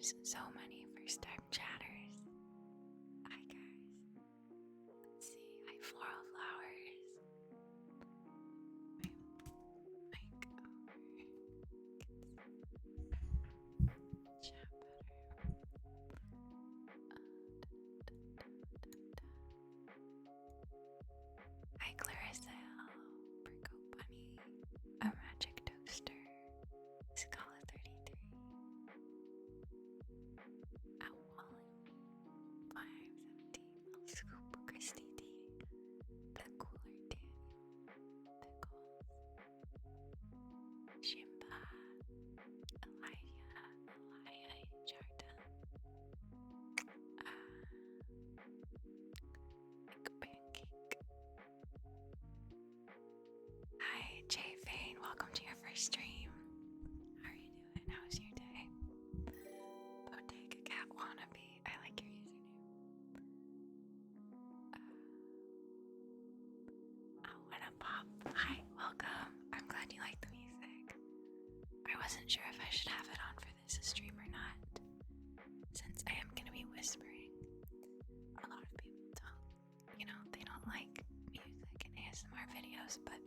there's so many first time chatters. Hi guys. Let's see. Hi floral flowers. Mic over. Chat better. Hi Clarissa. Brico Bunny. A magic toaster. Scala 33. Wally. 517. Scoop. Christy D. The Cooler Daniel. Pickles. Shimba. Elia Jarda. Pancake. Hi, Jay Vane. Welcome to your first stream. How are you doing? How's your day? Bodega Cat Wannabe. I like your username. I wanna pop. Hi, welcome. I'm glad you like the music. I wasn't sure if I should have it on for this stream or not, since I am gonna be whispering. A lot of people they don't like music in ASMR videos, but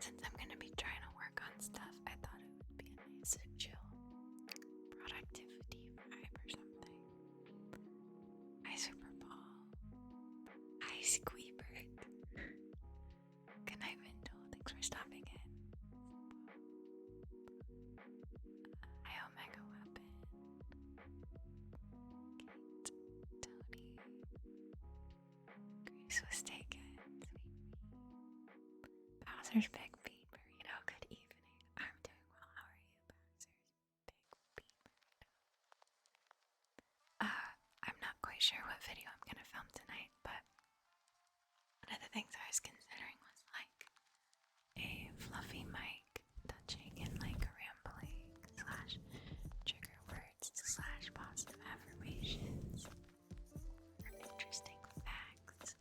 since I'm gonna be trying to work on stuff, I thought it would be a nice chill productivity vibe or something. Hi Super Ball. Hi Squeebird. Good night Vindle. Thanks for stopping in. Hi Omega Weapon. Kate. Tony. Grace was taken. Bowser's Big Bean Burrito. Good evening. I'm doing well. How are you, Bowser's Big Bean Burrito? I'm not quite sure what video I'm gonna film tonight, but one of the things I was considering was like a fluffy mic touching in like rambling slash trigger words slash positive affirmations or interesting facts.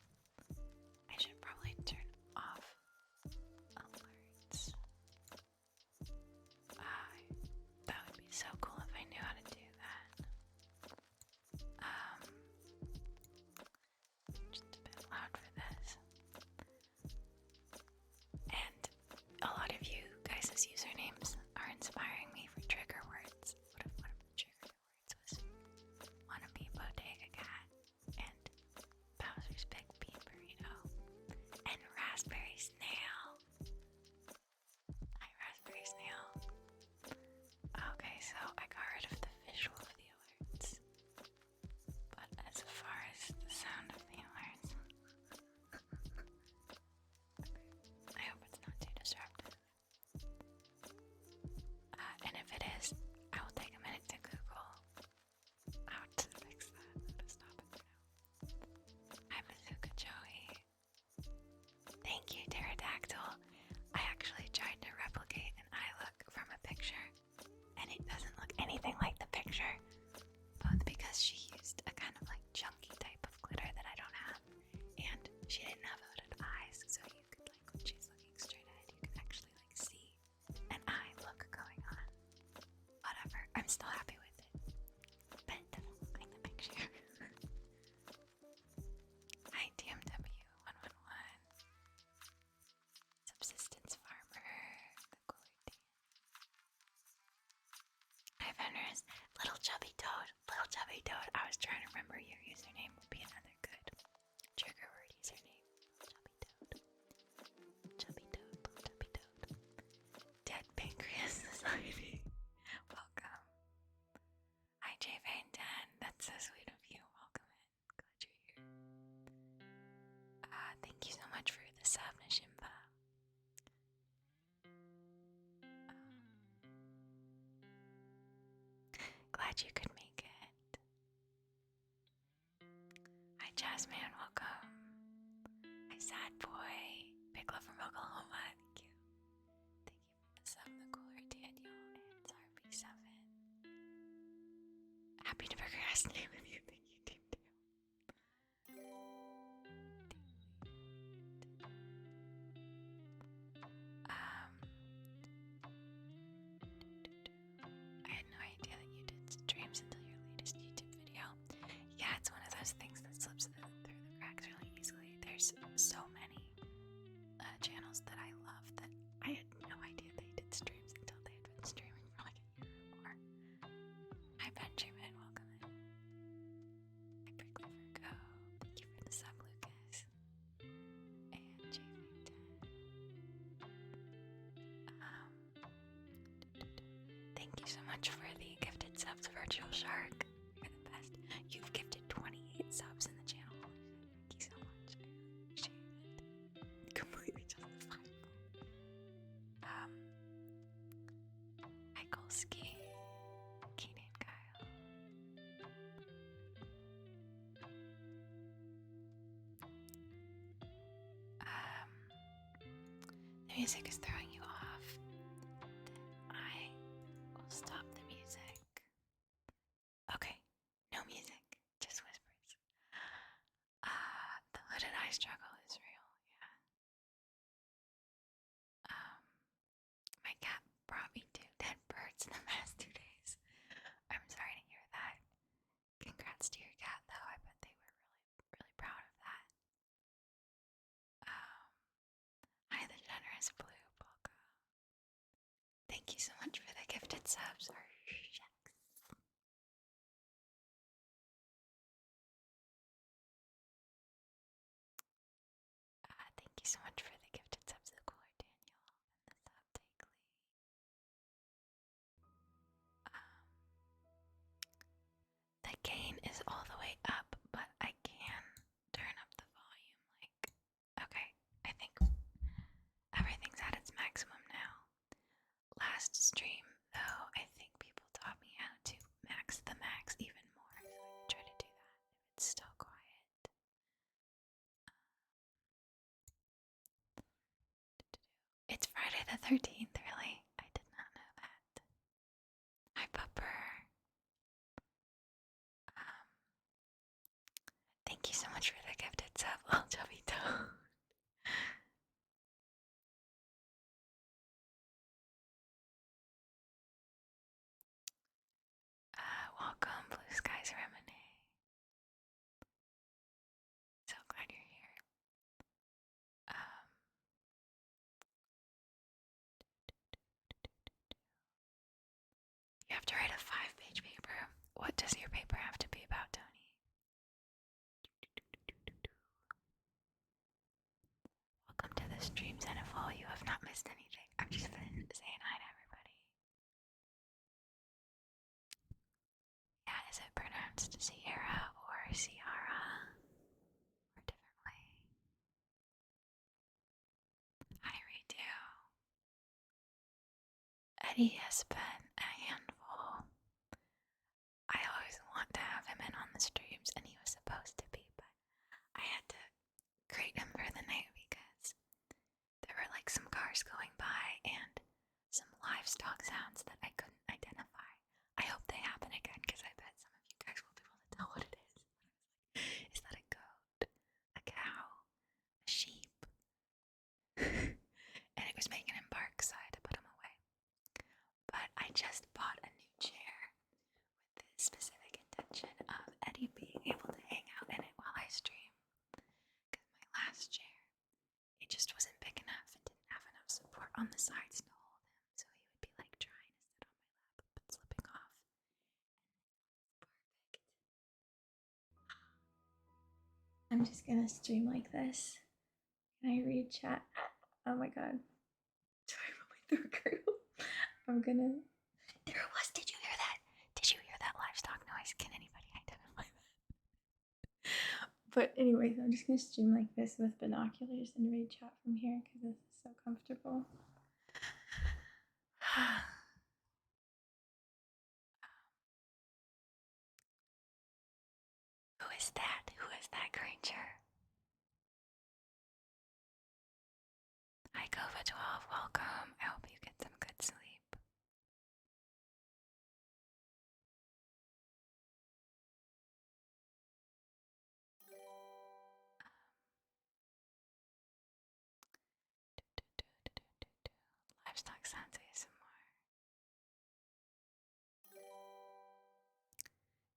I should probably turn off alerts. That would be so cool if I knew how to do that. Just a bit loud for this. And a lot of you guys' usernames are inspiring me for trigger words. What if one of the trigger words was Wannabe Bodega Cat and Bowser's Big Bean Burrito and Raspberry Snail? Hi, Raspberry Snail. Okay, so I got rid of the visual of the alerts, but as far as the sound of the alerts, I hope it's not too disruptive. And if it is, I will take a minute to Google how to fix that, how to stop it for now. Hi, Bazooka Joey. Thank you, Pterodactyl. I actually tried to replicate an eye look from a picture, and it doesn't look anything like the picture, both because she used a kind of like chunky type of glitter that I don't have, and she didn't have hooded eyes, so you could like when she's looking straight ahead, you can actually like see an eye look going on. Whatever, I'm still happy with it, but it doesn't look like the picture. Hi TMW111. Subsistence Farmer, the Cooler Dan. Hi Venerous, Little Chubby Toad. Little Chubby Toad, I was trying to remember your username would be another good trigger word username. Chubby Toad. Chubby Toad, Chubby Toad. Dead Pancreas Society. Welcome. Hi J Van 10, that's so sweet of you. Welcome in. Glad you're here. Thank you so much for the sub, Nashimba. Glad you could make it. Hi Jasmine, welcome. Hi Sad Boy. Big love from Oklahoma. Thank you. Thank you for the sub, the Cooler Daniel and RB7. Happy to procrastinate with you. Thank you, Team Dale. I had no idea that you did streams those things that slips through the cracks really easily. There's so many channels that I love that I had no idea they did streams until they had been streaming for like a year or more. Hi Benjamin, welcome in. Hi Prickly Virgo, thank you for the sub, Lucas. And JV10. Thank you so much for the gifted subs, Virtual Shark. You're the best. You've gifted 28 subs in the channel. Thank you so much. I really appreciate it. Completely justifiable. Michaelski, Keenan Kyle. The music is throwing you off. I will stop the music. Okay, no music, just whispers. The hooded eye struggle is real, yeah. My cat brought me 2 dead birds in the past 2 days. I'm sorry to hear that. Congrats to your cat, though. I bet they were really proud of that. Hi, the generous blue polka. Thank you so much for the gifted subs. Thank you so much for the gifted subs, the cooler Daniel, and the sub take Lee. The gain is all the way up, but I can turn up the volume. Okay, I think everything's at its maximum now. Last stream, though, I think people taught me how to max the max even more, so I can try to do that if it's still quiet. It's Friday the 13th, really? I did not know that. Hi, Pupper. Thank you so much for the gifted sub, Little Chubby Toe. Welcome, Blue Skies Remini. So glad you're here. You have to write a 5-page paper. What does your paper have to be about, Tony? Welcome to the stream, Zenifal. You have not missed anything. I've just been saying hi to everybody. Yeah, is it pronounced Sierra or Ciara? Or differently? Hi, Redo. Eddie has been a handful. I always want to have him in on the streams, and he was supposed to be, but I had to create him for the night because there were like some cars going by and some livestock sounds that I couldn't identify. I hope they happen again because I bet some of you guys will be able to tell what it is. Is that a goat? A cow? A sheep? And it was making him bark, so I had to put him away. But I just bought a new chair with the specific intention of Eddie being able to hang out in it while I stream. Because my last chair, it just wasn't big enough and didn't have enough support on the sides to hold him, so he would be like trying to sit on my lap but slipping off. Perfect. I'm just gonna stream like this. Can I read chat? Oh my god. Sorry about my throat gurgle. I'm gonna. There it was. Did you hear that? Did you hear that livestock noise? Can anybody identify that? But anyways, I'm just gonna stream like this with binoculars and read chat from here because this is so comfortable. Who is that? Who is that creature? Hi, Kova12. Welcome. I hope you get some good sleep. Livestock sounds ASMR.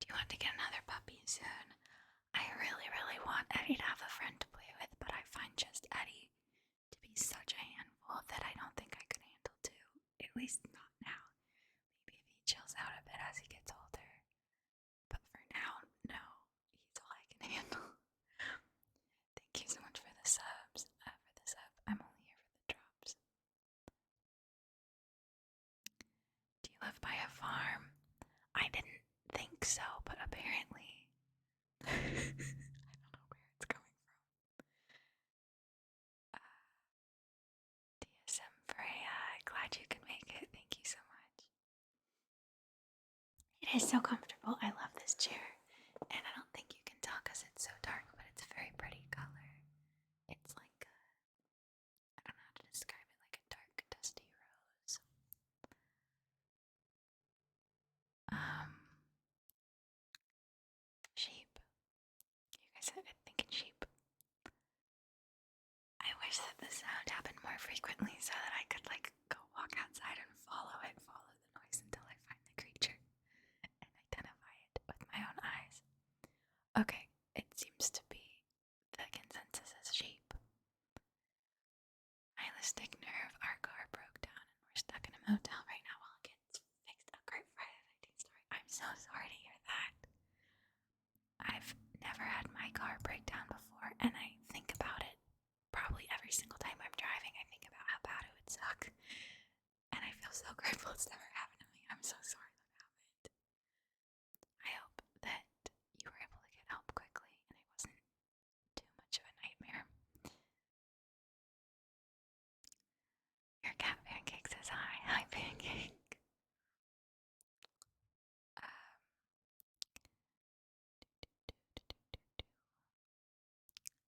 Do you want to get another puppy soon? I really, really want Eddie to have a friend to play with, but I find just Eddie to be such a handful that I don't think I could handle two. At least not now. Maybe if he chills out a bit as he gets older. But for now, no. He's all I can handle. Thank you so much for the subs. For the sub. I'm only here for the drops. Do you live by a farm? I didn't think so, but apparently. I don't know where it's coming from. DSM Freya, glad you could make it. Thank you so much. It is so comfortable. I love this chair. And I don't think you can tell because it's so dark, but it's a very pretty color. It's like I don't know how to describe it, like a dark, dusty rose. Sheep. You guys have been thinking sheep. I wish that the sound happened more frequently so that I could like go walk outside and follow the noise until I find the creature and identify it with my own eyes. Okay, it seems to be the consensus is sheep. Mylistic nerve, our car broke down and we're stuck in a motel right now while it gets fixed. A great Friday the 13th story. I'm so sorry to hear that. I've never had my car break down before, and I think about it probably every single time I'm driving. I think about how bad it would suck, and I feel so grateful it's never happened to me. I'm so sorry that happened. I hope that you were able to get help quickly and it wasn't too much of a nightmare. Your cat Pancake says hi. Hi, Pancake.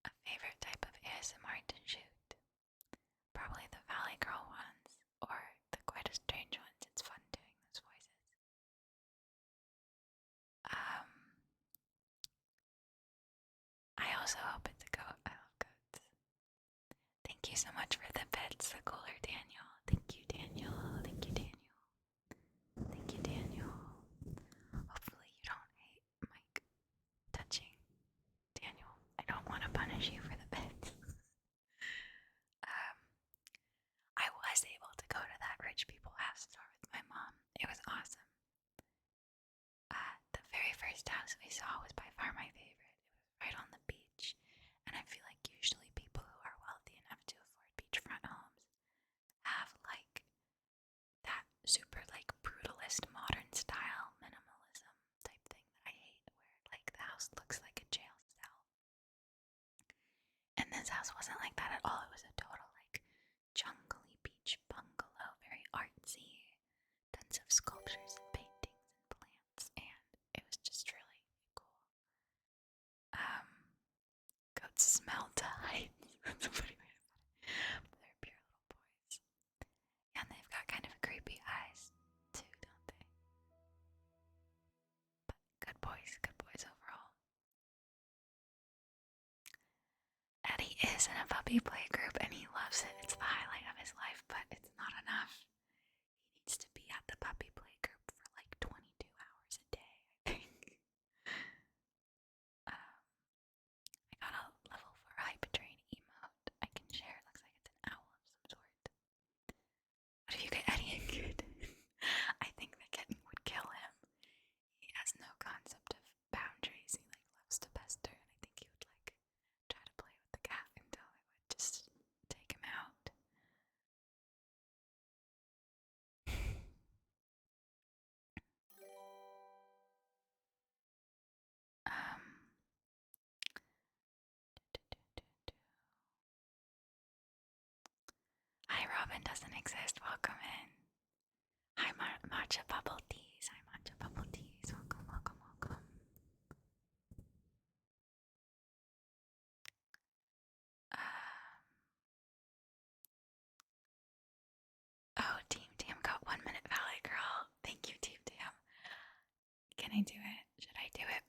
A favorite type of ASMR to shoot? Probably the Valley Girl ones, or the Quite a Strange ones. It's fun doing those voices. I also hope it's a goat. I love goats. Thank you so much for the bits, the cooler Daniel. Thank you, Daniel. Thank you, Daniel. Thank you, Daniel. Hopefully you don't hate Mike touching Daniel. I don't want to punish you for the bits. I was able to go to that rich people house store with my mom. It was awesome. The very first house we saw was by far my favorite. It was right on the beach, and I feel like usually people who are wealthy enough to afford beachfront homes have like that super like brutalist modern style minimalism type thing that I hate, where like the house looks like a jail cell. And this house wasn't like that at all. It was a total like jungly beach bungalow, very artsy, tons of sculptures and paintings and plants, and it was just really cool. Goats smell tight. That's a funny way to put it. But they're pure little boys. And they've got kind of creepy eyes, too, don't they? But good boys overall. Eddie is in a puppy play group and he loves it. It's the highlight of his life, but it's not enough. He needs to be at the puppy play group for like 22 hours a day, I think. I got a level 4 hype train emote I can share. It looks like it's an owl of some sort. What if you get Eddie a kitten? I think the kitten would kill him. He has no concept of boundaries. He like loves to pester, and I think he would like try to play with the cat until it would just take him out. Hi, Robin doesn't exist. Welcome in. Hi, Matcha Bubble Teas. Hi, Matcha Bubble Teas. Welcome, welcome, welcome. Oh, Team Tam got 1 minute Valley Girl. Thank you, Team Tam. Can I do it? Should I do it?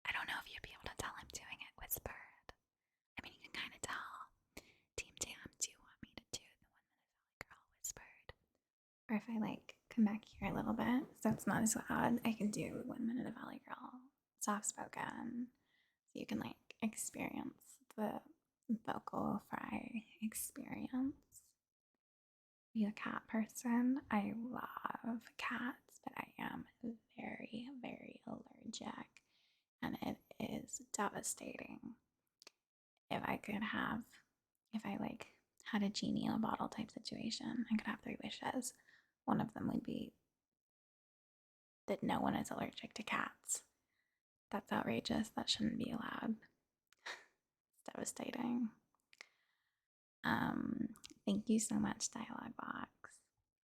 I don't know if you'd be able to tell I'm doing it whispered. I mean, you can kind of tell. Team Tam, do you want me to do the 1 minute Valley Girl whispered? Or if I like come back here a little bit so it's not as loud, I can do 1 minute of Valley Girl soft spoken so you can like experience the vocal fry experience. Are you a cat person? I love cats, but I am very, very allergic, and it is devastating. If I could have, if I like had a genie in a bottle type situation, I could have three wishes. One of them would be that no one is allergic to cats. That's outrageous. That shouldn't be allowed. It's devastating. Um, Thank you so much, Dialogue Box.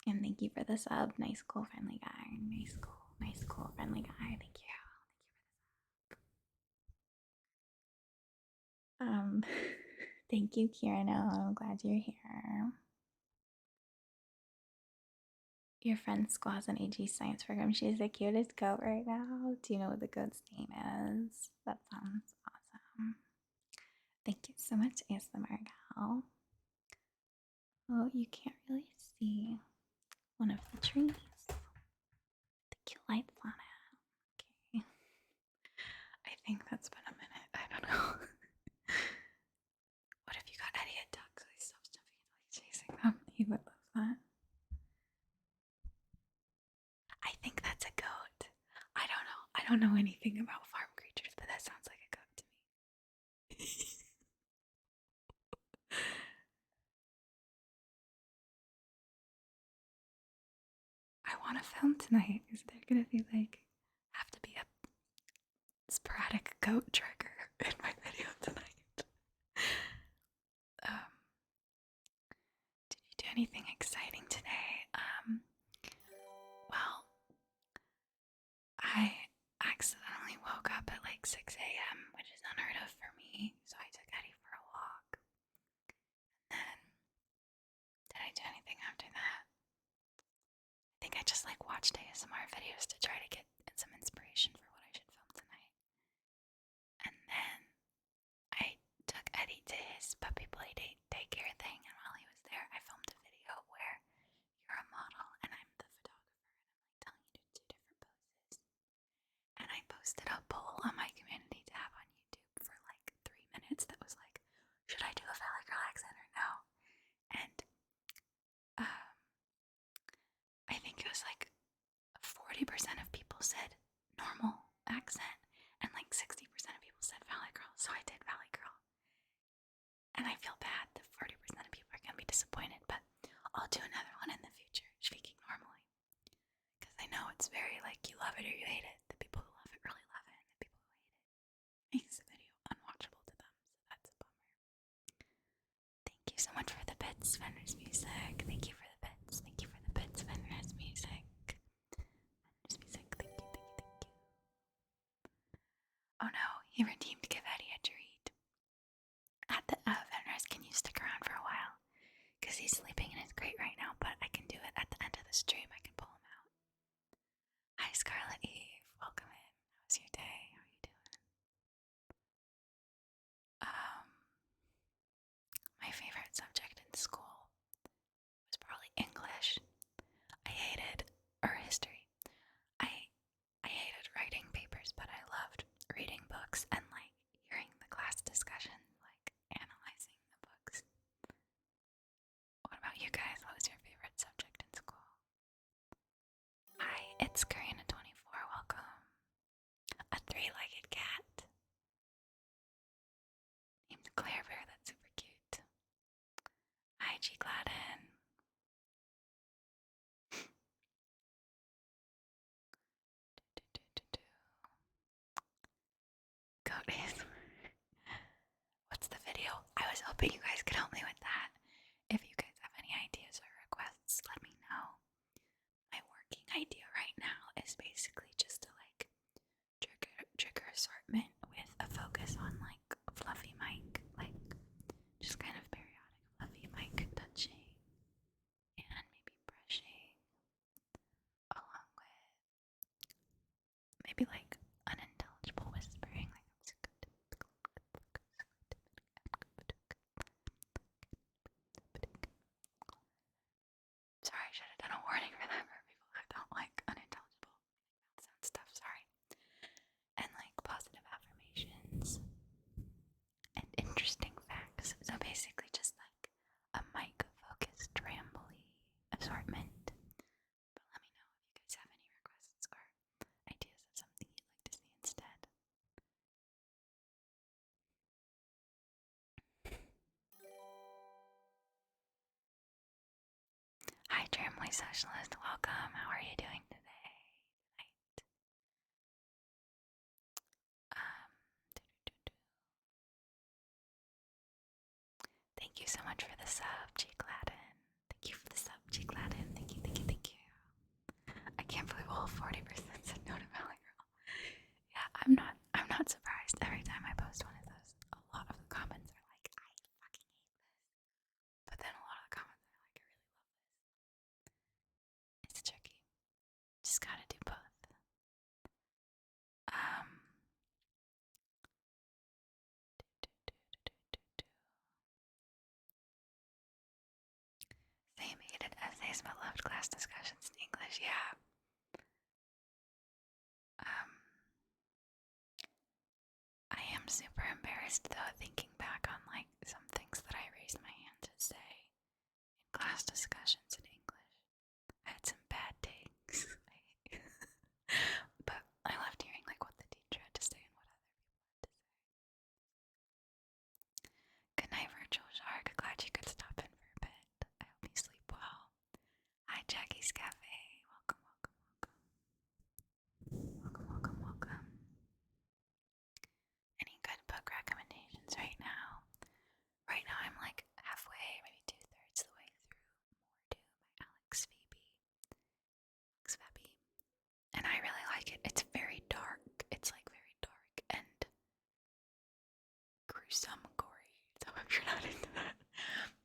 And thank you for the sub. Nice, cool, friendly guy. Nice, cool, friendly guy. Thank you. Thank you, Kirano. I'm glad you're here. Your friend Squaw's an AG science program. She's the cutest goat right now. Do you know what the goat's name is? That sounds awesome. Thank you so much, ASMR Gal. Oh, you can't really see one of the trees. The cute lights on it. Okay. I think that's been a minute. I don't know. What if you got Eddie a duck so he stops jumping and like chasing them? He would love that. I think that's a goat. I don't know. I don't know anything about farm creatures, but that sounds like a goat to me. I want to film tonight. Is there gonna be like have to be a sporadic goat trigger in my video tonight? Um, did you do anything exciting today? Well, I accidentally woke up at like 6 a.m., which is unheard of for me, so I took Eddie for a walk. And then, did I do anything after that? I think I just like watched ASMR videos to try to get some inspiration for what I should film tonight. And then I took Eddie to his puppy play daycare thing, and while he was there, I filmed a video where you're a model and I'm the photographer, and I'm like telling you to do different poses. And I posted a poll on my community tab on YouTube for like 3 minutes that was like, should I do a Valley Girl accent or no? And I think it was like 40% of people said normal accent, and like 60% of people said Valley Girl, so I did Valley Girl. And I feel bad that 40% of people are gonna be disappointed, but I'll do another one in the future, speaking normally. Because I know it's very like you love it or you hate it. The people who love it really love it, and the people who hate it makes the video unwatchable to them, so that's a bummer. Thank you so much for the bits, Fenris Music. Thank you for the bits. Thank you for the bits, Fenris Music. Fenris Music, thank you, thank you, thank you. Oh no, he redeemed Give Eddie a treat. At the Fenris, can you stick around for a while? Because he's sleeping in his crate right now, but I can do it at the end of the stream. I can pull him out. Hi, Scarlet Eve. Welcome in. How's your day? How are you doing? My favorite subject in school was probably English. I hated, or history. I I hated writing papers, but I loved reading books and like hearing the class discussion, like analyzing the books. What about you guys? What was your favorite subject in school? Hi, it's Karina24. Welcome. A three-legged cat named Claire Bear. That's super cute. Hi, G Gladden. Goat is. What's the video? I was hoping you guys could help me with that. If you guys have any ideas or requests, let me know. My working idea right now is Socialist. Welcome. How are you doing today? Um, Thank you so much for the sub, Jake Laden. Thank you for the sub, Jake Laden. Thank you, thank you, thank you. I can't believe all 40% said no to Valley Girl. Yeah, I'm not surprised. Every time I post one of those, a lot of the comments are like, I fucking hate this. But then a lot of the comments are like, I really love this. It's tricky. Just gotta do both. Same hated essays but loved class discussions in English, yeah. I am super embarrassed though, thinking back on like some things that I raised my hand to say in class discussions in English. I had some bad takes. But I loved hearing like what the teacher had to say and what other people had to say. Good night, Virtual Shark. Glad you could stop in for a bit. I hope you sleep well. Hi, Jackie's Cafe. Welcome, welcome, welcome. Welcome, welcome, welcome. Any good book recommendations right now? Right now I'm like halfway, maybe 2/3 the way through More Do by Alex Phebe. And I really like it. It's very dark. It's like very dark and gruesome, gory. So if you're not into that,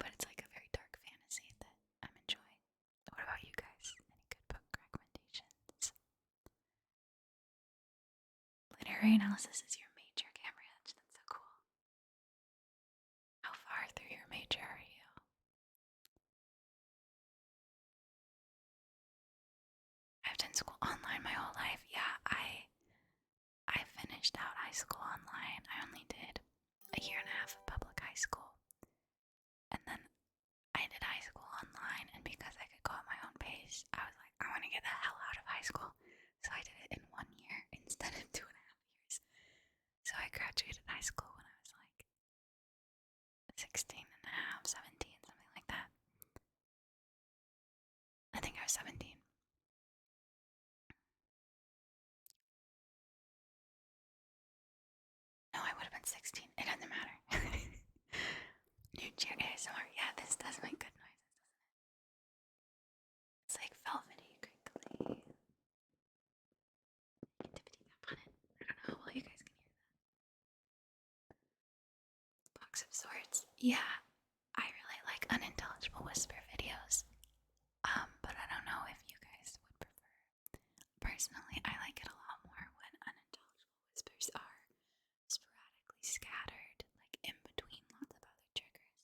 but it's like a very dark fantasy that I'm enjoying. What about you guys? Any good book recommendations? Literary analysis is your major, Cameron. That's so cool. How far through your major are you? I've done school online my whole life. Yeah, I finished out high school online. I only did a year and a half of public high school. And then I did high school online, and because I could go at my own pace, I was like, I want to get the hell out of high school. So I did it in 1 year instead of 2.5 years. So I graduated high school when I was like 16 and a half, 17, something like that. I think I was 17. No, I would have been 16. It doesn't matter. New chair ASMR. Yeah, this does make good noises, doesn't it? It's like velvety, crinkly. Tippity tap on it. I don't know. Well, you guys can hear that. Box of Swords. Yeah, I really like unintelligible whisper videos. But I don't know if you guys would prefer. Personally, I like it a lot more when unintelligible whispers are sporadically scattered, like in between lots of other triggers.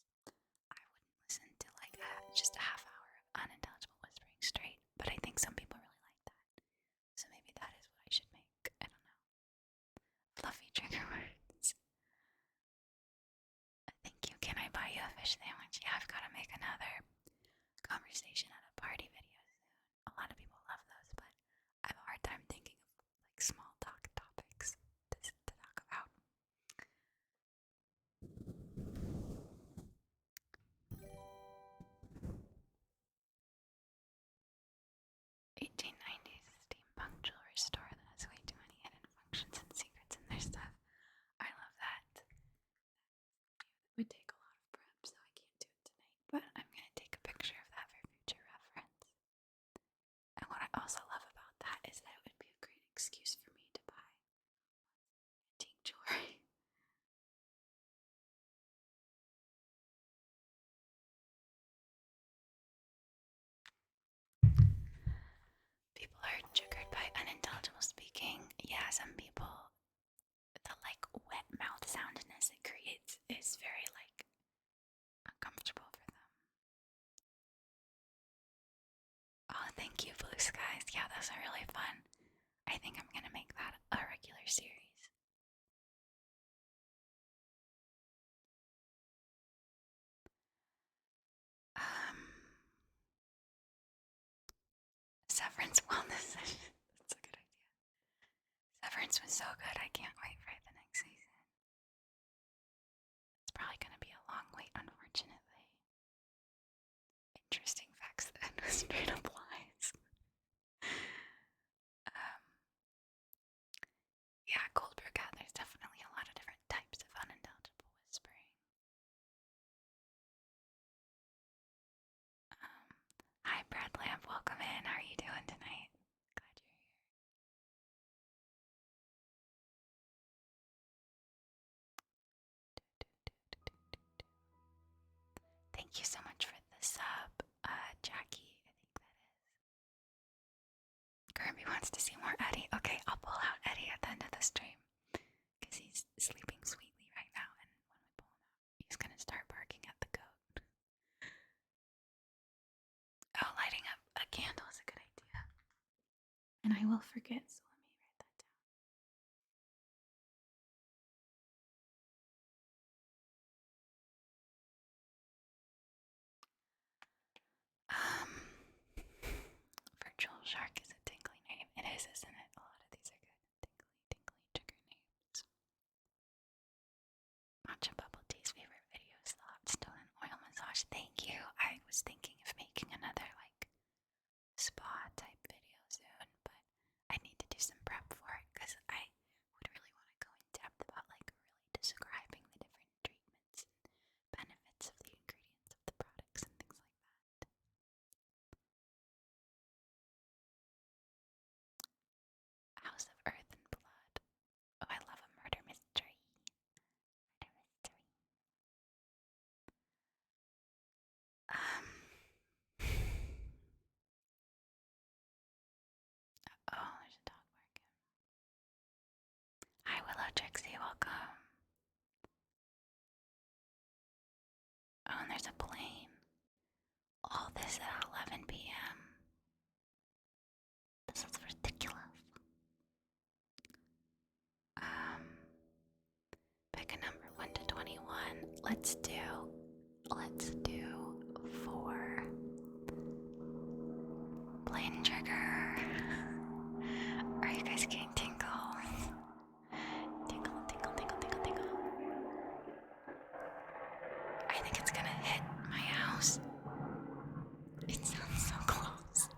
I wouldn't listen to like just a half hour of unintelligible whispering straight, but I think some people really like that. So maybe that is what I should make. I don't know. Fluffy trigger words. Thank you. Can I buy you a fish sandwich? Yeah, I've got to make another conversation at a party video soon. A lot of people love those, but I have a hard time thinking of like small talk topics to talk about. 1890s steampunk jewelry store that has way too many hidden functions and secrets in their stuff. I love that. It would take a lot of prep, so I can't do it tonight, but I'm gonna take a picture of that for future reference. And what I also love about that is that it would be a great excuse for me to buy antique jewelry. People are triggered by unintelligible speaking. Yeah, some people, the like wet mouth soundness it creates is very like uncomfortable for them. Oh, thank you, Blue Skies. Yeah, those are really fun. I think I'm gonna make that a regular series. Severance wellness session. That's a good idea. Severance was so good. I can't wait for the next season. It's probably gonna be a long wait, unfortunately. Interesting facts that was straight up lying. Yeah, cold brew cat. There's definitely a lot of different types of unintelligible whispering. Hi, Brad Lamp. Welcome in. How are you doing tonight? Glad you're here. Thank you so much for the sub, Jackie. I think that is. Kirby wants to see more Eddie. Okay, I'll pull out Eddie at the end of the stream because he's sleeping sweetly right now. And when we pull him out, he's gonna start barking at the goat. Oh, lighting up a candle is a good idea. And I will forget, so let me write that down. Virtual Shark is a tingly name. It is, isn't it? A lot of these are good. Tingly trigger names. Matcha Bubble Tea's favorite video is the hot stone and oil massage. Thank you. I was thinking of making another, like, spa type video soon, but I need to do some prep for it because I would really want to go in depth about, like, really describing the different treatments and benefits of the ingredients of the products and things like that. House of Earth and Blood. Oh, I love a murder mystery. Murder mystery. Oh, there's a dog barking. Hi, Willow Trixie, welcome. Oh, and there's a plane. All this at 11 p.m. This is ridiculous. Pick a number 1 to 21. Let's do 4. Plane trigger. Are you guys getting tingles? Tingle, tingle, tingle, tingle, tingle. I think it's gonna hit my house. It sounds so close.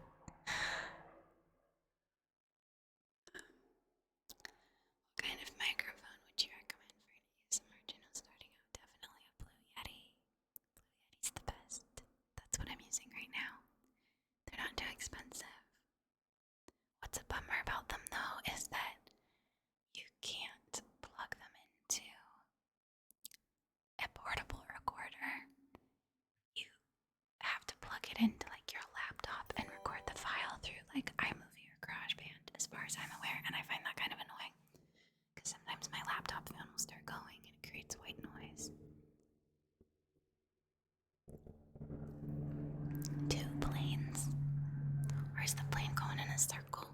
What kind of microphone would you recommend for an ASMR channel starting out? Definitely a Blue Yeti. Blue Yeti's the best. That's what I'm using right now. They're not too expensive. What's a bummer about them though is that you can't plug them into a portable recorder. You have to plug it into like your laptop and record the file through like iMovie or GarageBand, as far as I'm aware, and I find that kind of annoying because sometimes my laptop phone will start going and it creates white noise. 2 planes. Where's the plane going in a circle?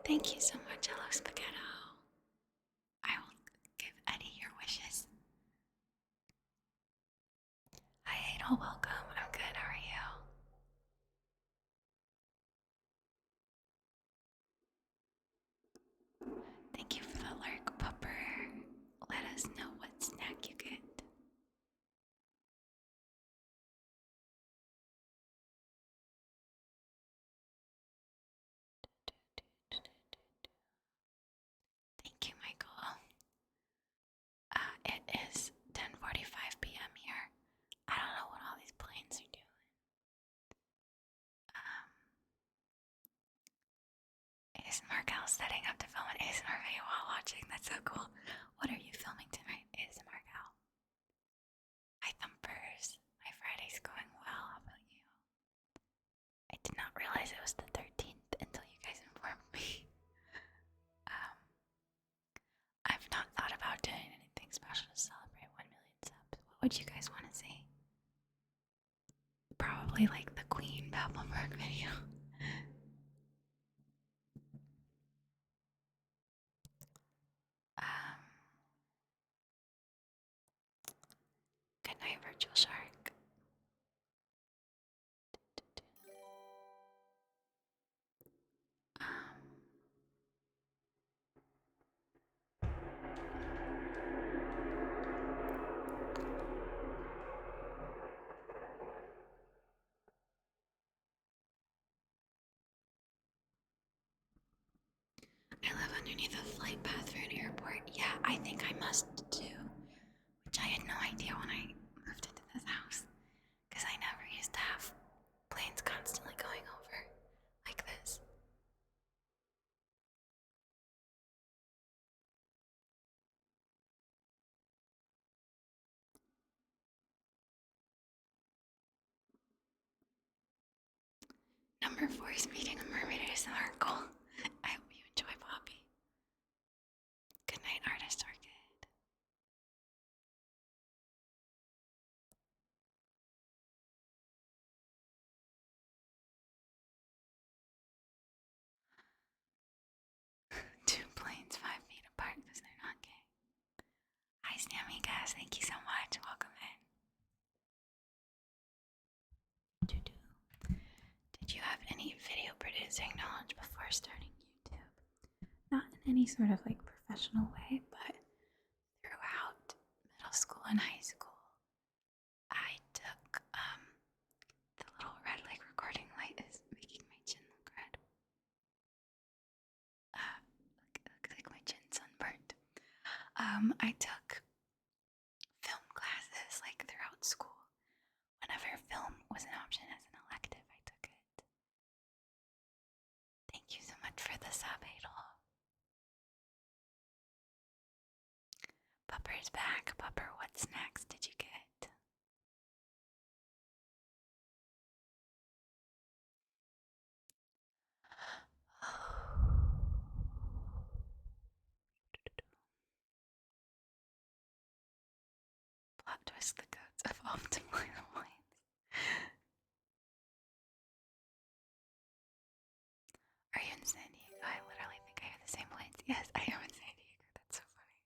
Thank you so much, Hello Spaghetto. I will give Eddie your wishes. Hi, Adel, welcome. I'm good, how are you? Thank you for the lurk, Pupper. Let us know what snack you get. Thank you, Michael. It is 10:45 p.m. here. I don't know what all these planes are doing. ASMR Gal setting up to film an ASMR video while watching. That's so cool. What are you filming tonight, ASMR Gal? Hi, Thumpers. My Friday's going well. How about you? I did not realize it was the 13th until you guys informed me. I've not thought about doing anything special to celebrate 1 million subs. What would you guys want to see? Probably like the Queen Pappelberg video. Good night, Virtual Shark. underneath a flight path for an airport. Yeah, I think I must too. Which I had no idea when I moved into this house. Because I never used to have planes constantly going over like this. Number 4 is meeting a mermaid ASMR goal. I hope you enjoy, Poppy. Good night, Artist Orchid. Two planes 5 feet apart because they're not gay. Hi, Snammy guys. Thank you so much. Welcome in. Did you have any video producing knowledge before starting YouTube? Not in any sort of like professional way, but throughout middle school and high school, I took the little red like recording light is making my chin look red. Looks like my chin sunburnt. I took film classes like throughout school. Whenever film was an option as an elective, I took it. Thank you so much for the sub, Adel. Pupper's back. Pupper, what's next? Did you get? Plot twist: the goats evolved to play the planes. Are you in San Diego? I literally think I hear the same planes. Yes, I am in San Diego. That's so funny.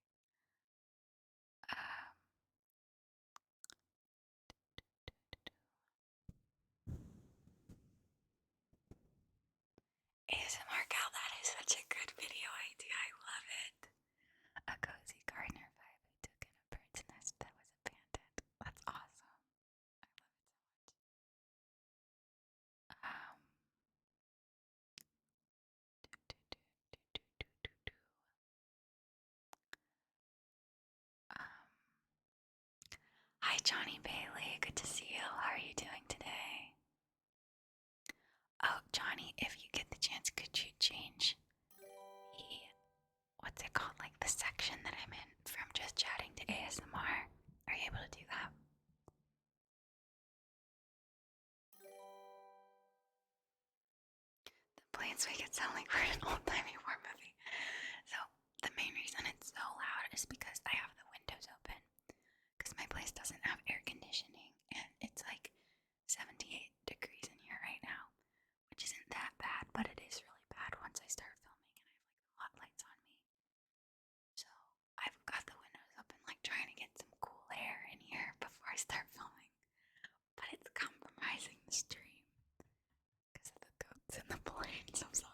ASMR Gal, that is such a good video idea. I love it. A cozy gardener vibe. I took in a bird's nest that was abandoned. That's awesome. I love it so much. Hi, Johnny Bailey. Good to see you. How are you doing today? Oh, Johnny, if you get the chance, could you change the, what's it called, like the section that I'm in from just chatting to ASMR? Are you able to do that? The planes make it sound like we're in an old-timey war movie. So, the main reason it's so loud is because I have the windows open. Because my place doesn't have air conditioning, and it's like 78 degrees in here right now, which isn't that bad, but it is really bad once I start filming and I have like the hot lights on me. So I've got the windows open, like trying to get some cool air in here before I start filming, but it's compromising the stream because of the goats and the planes. I'm sorry.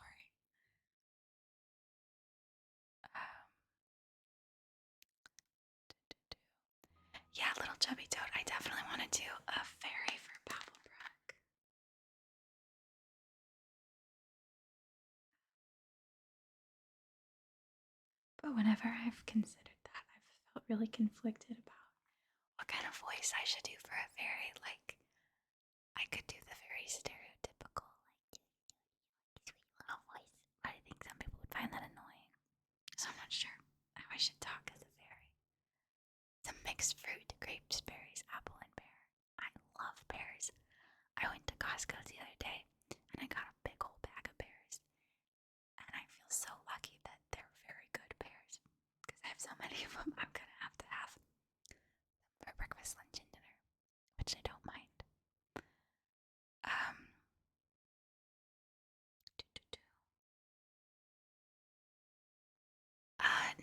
Yeah, little chubby toad. I definitely want to do a fairy for Babblebrook. But whenever I've considered that, I've felt really conflicted about what kind of voice I should do for a fairy. Like, I could do the very stereotypical, like, sweet little voice, but I think some people would find that annoying. So I'm not sure how I should talk as a fairy. Some mixed fruit, grapes, berries, apple, and pear. I love pears. I went to Costco the other day and I got a big old bag of pears. And I feel so lucky that they're very good pears. Because I have so many of them, I'm gonna have to have them for breakfast, lunch, and dinner. Which I don't mind.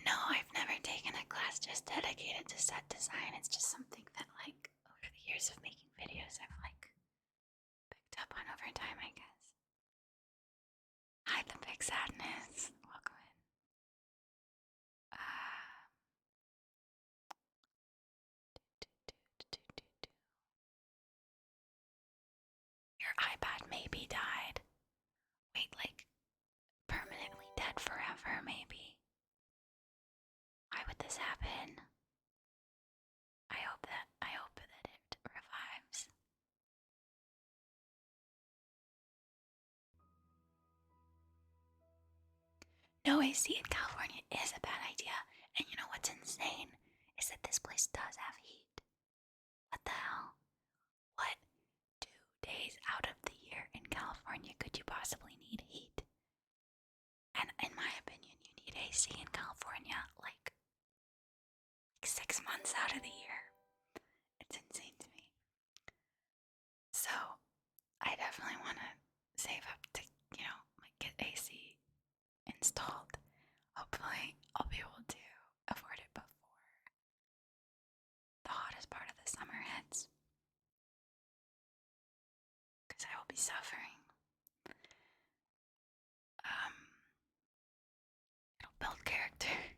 No, I've never taken a class just dedicated to set design. It's just something that, like, over the years of making videos, I've, like, picked up on over time, I guess. Hi, the big sadness. Welcome in. Your iPad maybe died. Wait, like, permanently dead forever, maybe? window AC in California is a bad idea. And you know what's insane is that this place does have heat. What the hell? What 2 days out of the year in California could you possibly need heat? And in my opinion, you need AC in California like 6 months out of the year. It's insane to me. So I definitely want to save up to, like get AC installed. Hopefully, I'll be able to afford it before the hottest part of the summer hits. Because I will be suffering. It'll build character.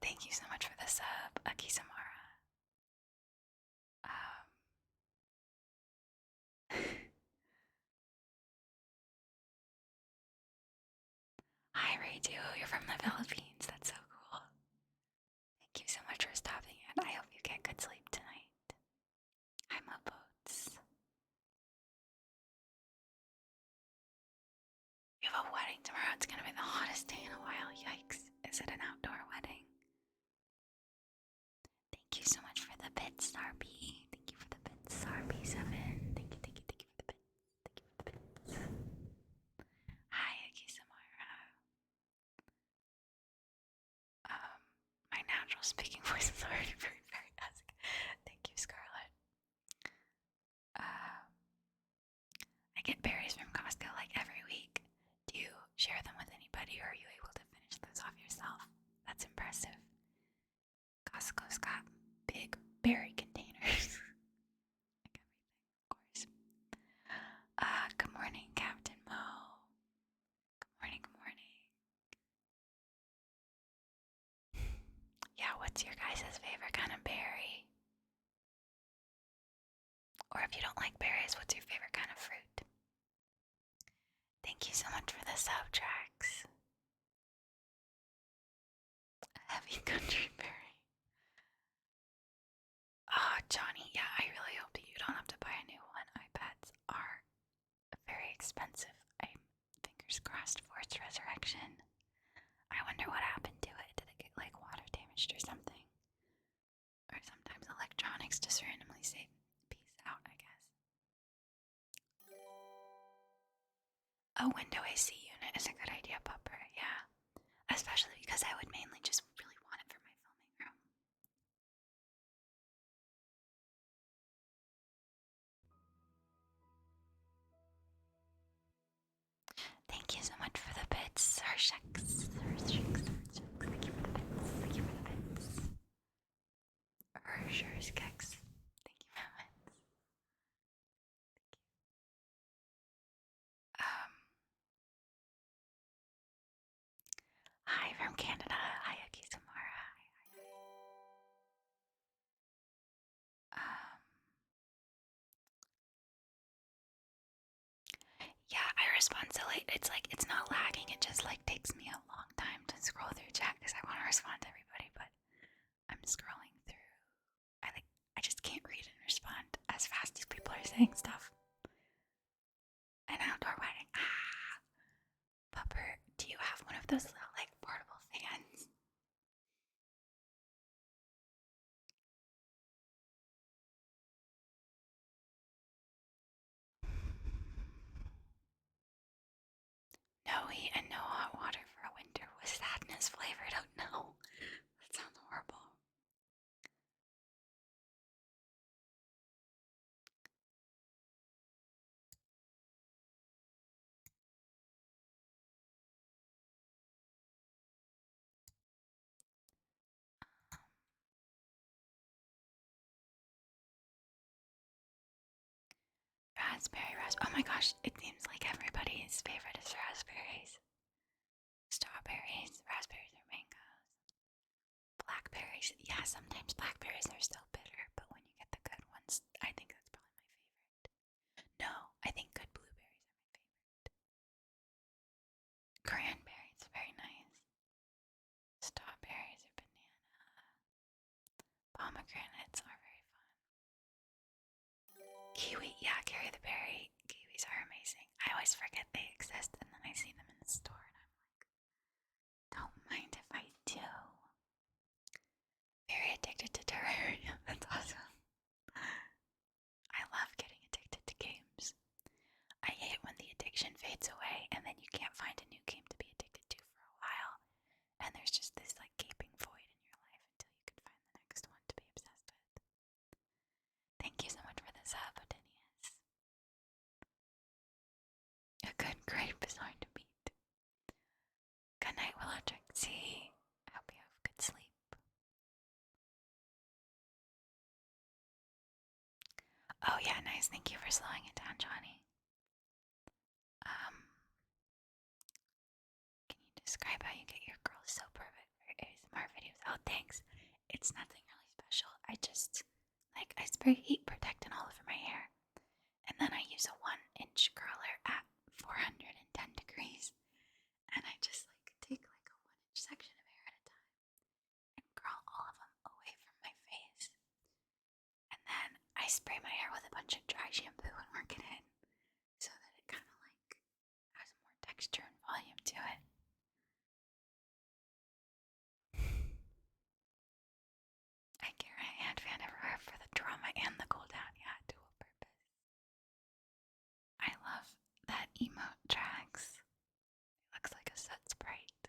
Thank you so much for the sub, Akisamara. Hi, Raydu. You're from the Philippines. That's so cool. Thank you so much for stopping in. I hope you get good sleep tonight. Hi, my boats. You have a wedding tomorrow. It's gonna be the hottest day in a while. Yikes. Is it an outdoor wedding? Thank you so much for the bits, Sarby. Thank you for the bits, Sarby7. Thank you for the bits. Thank you for the bits. Hi, Akisamara. My natural speaking voice is already very, very husky. Thank you, Scarlett. I get berries from Costco like every week. Do you share them with anybody, or are you able to finish those off yourself? That's impressive. Costco's got big berry containers. Like everything, of course. Good morning, Captain Mo. Good morning, good morning. Yeah, what's your guys' favorite kind of berry? Or if you don't like berries, what's your favorite kind of fruit? Thank you so much for the sub tracks. Heavy country berry. Johnny, yeah, I really hope that you don't have to buy a new one. iPads are very expensive. I'm fingers crossed for its resurrection. I wonder what happened to it. Did it get like water damaged or something? Or sometimes electronics just randomly say peace out, I guess. A window AC unit is a good idea, Pupper, yeah. Especially because I would mainly just really want it for my filming room. Thank you so much for the bits, Urshex. Thank you for the bits. Thank you for the bits. Urshex. Thank you for the bits. Hi from Canada. Hi, Akisamara. Yeah, I respond so late. It's like, it's not lagging. It just like takes me a long time to scroll through chat because I want to respond to everybody, but I'm scrolling through. I just can't read and respond as fast as people are saying stuff. An outdoor wedding. Pupper, do you have one of those little like portable fans? No heat and no hot water for a winter with sadness flavored. Oh no, that sounds horrible. Oh my gosh, it seems like everybody's favorite is raspberries. Strawberries, raspberries, or mangoes. Blackberries, yeah, sometimes blackberries are still bitter, but when you get the good ones, I think that's probably my favorite. No, I think good blueberries are my favorite. Cranberries, very nice. Strawberries or banana. Pomegranates are very fun. Kiwi, yeah, carry the berry. Kiwis are amazing. I always forget they exist and then I see them in the store and I'm like, Oh yeah, nice. Thank you for slowing it down, Johnny. Can you describe how you get your girl so perfect for your ASMR videos? Oh, thanks. It's nothing really special. I spray heat protectant all over my hair, and then I use a 1-inch curler at 410 degrees, and I just take like a 1-inch section of hair at a time and curl all of them away from my face. And then I spray my hair with a bunch of dry shampoo and work it in so that it kind of has more texture and volume to it. I carry a hand fan everywhere for the drama and the cool down. Yeah, dual purpose. I love that emote tracks. It looks like a soot sprite.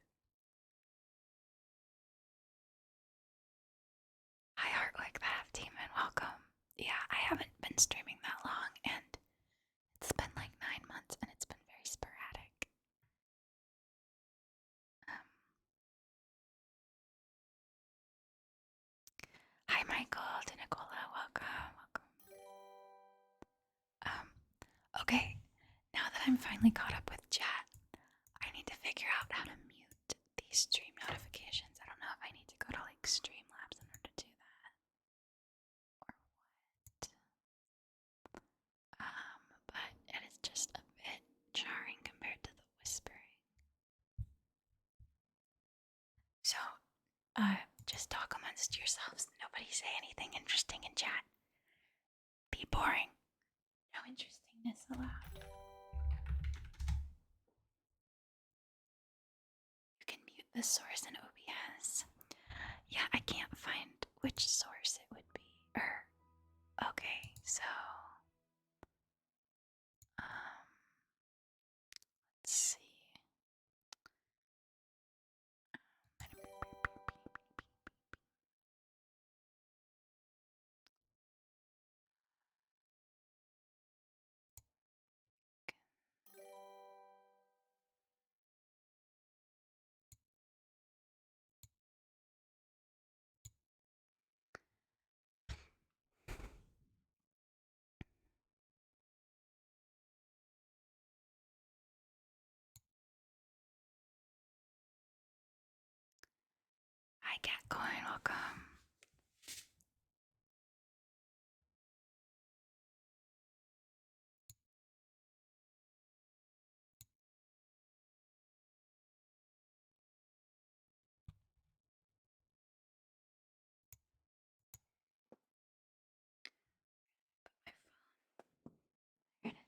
Hi, Artwick, the half team, and welcome. Yeah, I haven't been streaming that long, and it's been like 9 months, and it's been very sporadic. Hi, Michael, to Nicola, welcome. Okay, now that I'm finally caught up with chat, I need to figure out how to mute these stream notifications. I don't know if I need to go to Streamlabs in order to do that or what. But it is just a bit jarring compared to the whispering. So, just talk amongst yourselves. Nobody say anything interesting in chat. Be boring. No interestingness allowed. You can mute the source in OBS. Yeah, I can't find which source it would be. Okay, so let's see. Hi, Catcoin, welcome. Here it is.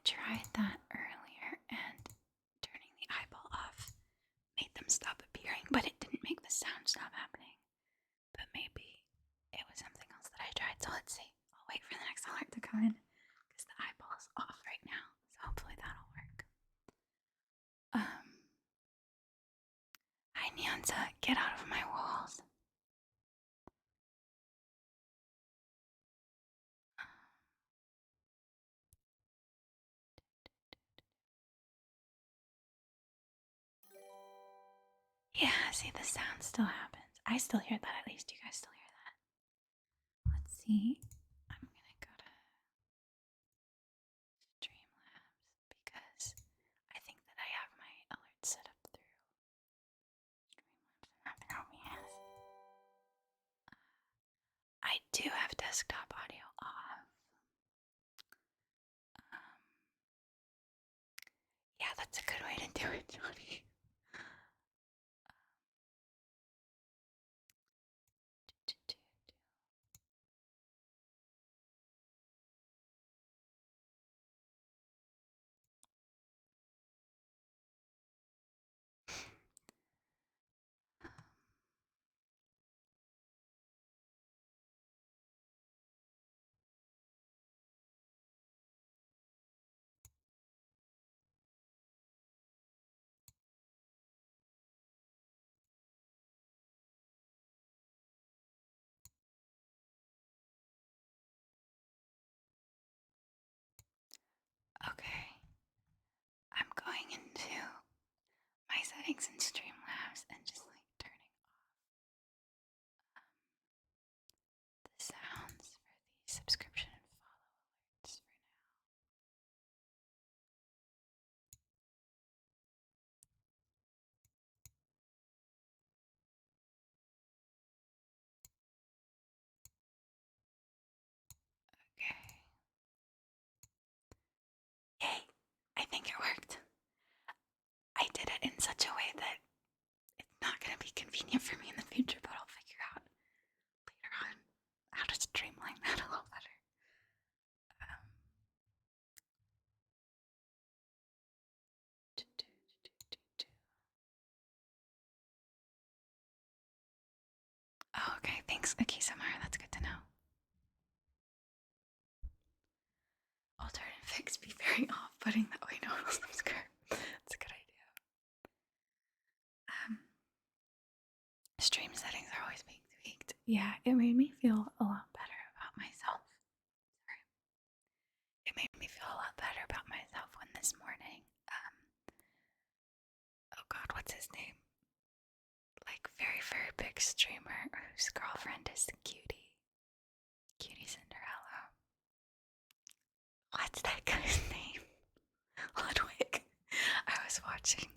tried that earlier and turning the eyeball off made them stop appearing, but it didn't make the sound stop happening. But maybe it was something else that I tried, so let's see. I'll wait for the next alert to come in because the eyeball is off right now, so hopefully that'll work. Hi Nyanza, get out of my walls. Yeah, see, the sound still happens. I still hear that, at least you guys still hear that. Let's see. I'm gonna go to Streamlabs because I think that I have my alerts set up through Streamlabs. I do have desktop audio off. Yeah, that's a good way to do it, Johnny. Okay, I'm going into my settings in Streamlabs and just like turning off the sounds for the subscription and follow alerts for now. Okay. Yay! I think it worked. I did it in such a way that it's not going to be convenient for me in the future, but I'll figure out later on how to streamline that a little better. Oh, okay. Thanks, Akisamara. That's good to know. Alternate fix be very off-putting. That way no one will subscribe. That's a good idea. Stream settings are always being tweaked. Yeah, it made me feel a lot better about myself. Sorry. It made me feel a lot better about myself when this morning, oh god, what's his name? Like, very, very big streamer whose girlfriend is Cutie. Cutie Cinderella. What's that guy's name? Ludwig. I was watching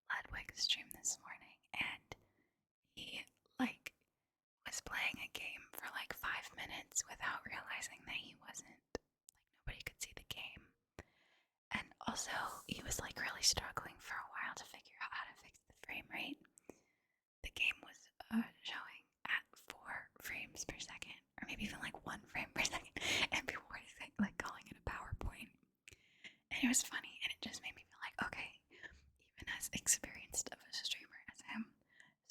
Ludwig's stream this morning and he like was playing a game for like 5 minutes without realizing that he wasn't nobody could see the game. And also he was like really struggling for a while to figure out how to fix the frame rate. The game was showing at 4 frames per second, or maybe even like 1 frame per second, and people were like calling it a PowerPoint. And it was funny, and it just made me feel like, okay, even as experienced of a streamer as him,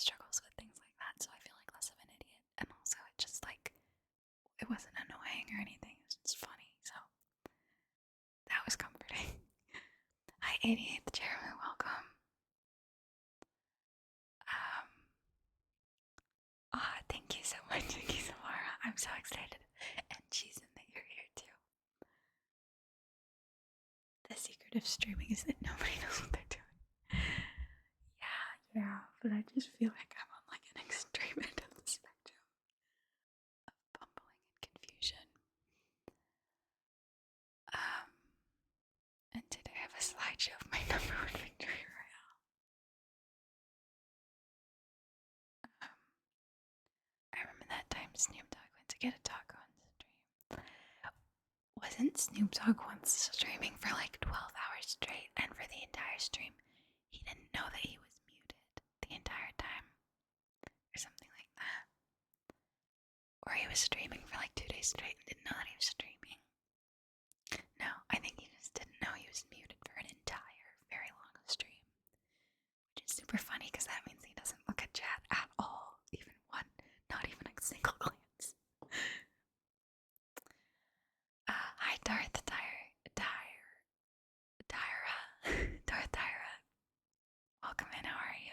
struggles with things like that, so I feel like less of an idiot. And also, it just like, it wasn't annoying or anything, it was just funny, so that was comforting. Hi, 88th Chairman, welcome. Thank you so much, Nikki Samara. I'm so excited. And she's in that you're here too. The secret of streaming is that nobody knows what they're doing. Yeah, but I just feel like I'm on like an extreme end of the spectrum of bumbling and confusion. And today I have a slideshow of my number one victory royale. I remember that time Snoop Dogg went to get a taco on stream. Wasn't Snoop Dogg once streaming for like 12 hours straight, and for the entire stream, he didn't know that he was muted the entire time? Or something like that. Or he was streaming for like 2 days straight and didn't know that he was streaming. No, I think he didn't know he was muted for an entire, very long stream. Which is super funny because that means he doesn't look at chat at all. Even one, not even a single glance. Hi Darth Tyra. Darth Tyra. Welcome in, how are you?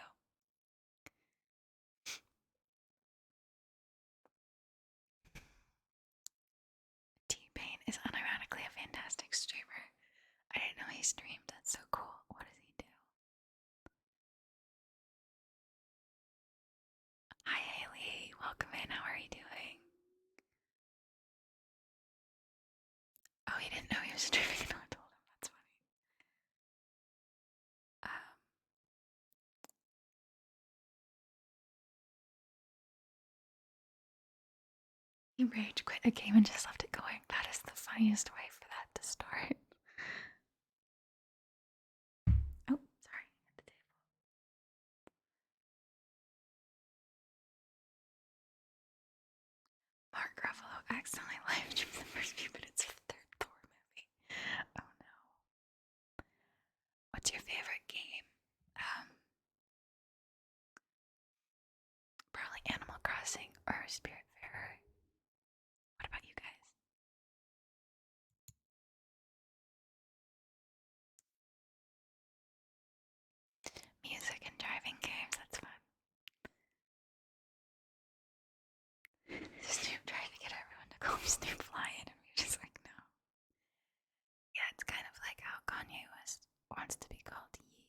T-Pain is unironically a fantastic streamer. I didn't know he streamed, that's so cool. What does he do? Hi Haley, welcome in, how are you doing? Oh, he didn't know he was streaming, no, I told him, that's funny. He rage quit a game and just left it going. That is the funniest way for that to start. Oh, sorry, at the table. Mark Ruffalo accidentally live streamed the first few minutes of the third Thor movie. Oh no. What's your favorite game? Probably Animal Crossing or Spiritfarer. What about you guys? Music and driving games, that's fun. Snoop tried to get everyone to call him Snoop Lion, and we were just like, no. Yeah, it's kind of like how Kanye West wants to be called Ye.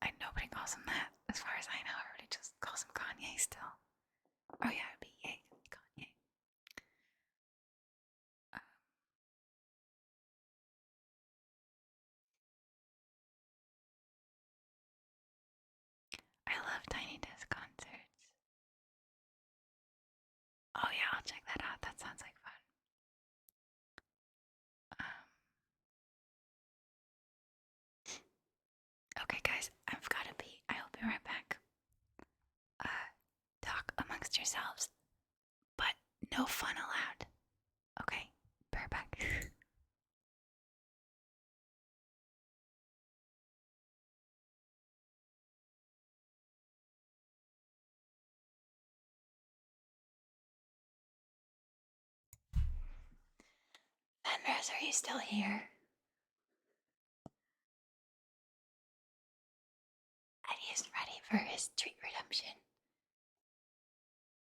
And nobody calls him that. As far as I know, everybody just calls him Kanye still. Oh yeah, it'd be Ye, Kanye. I love Tiny Desk concerts. Oh yeah, I'll check that out. That sounds like fun. Okay guys, I've gotta be. I'll be right back. Talk amongst yourselves, but no fun allowed. Okay, be right back. Fenris, are you still here? Eddie is ready for his treat redemption.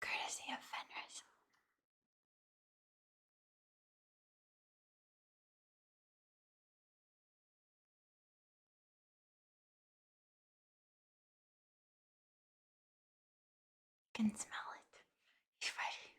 Courtesy of Fenris. I can smell it. He's ready.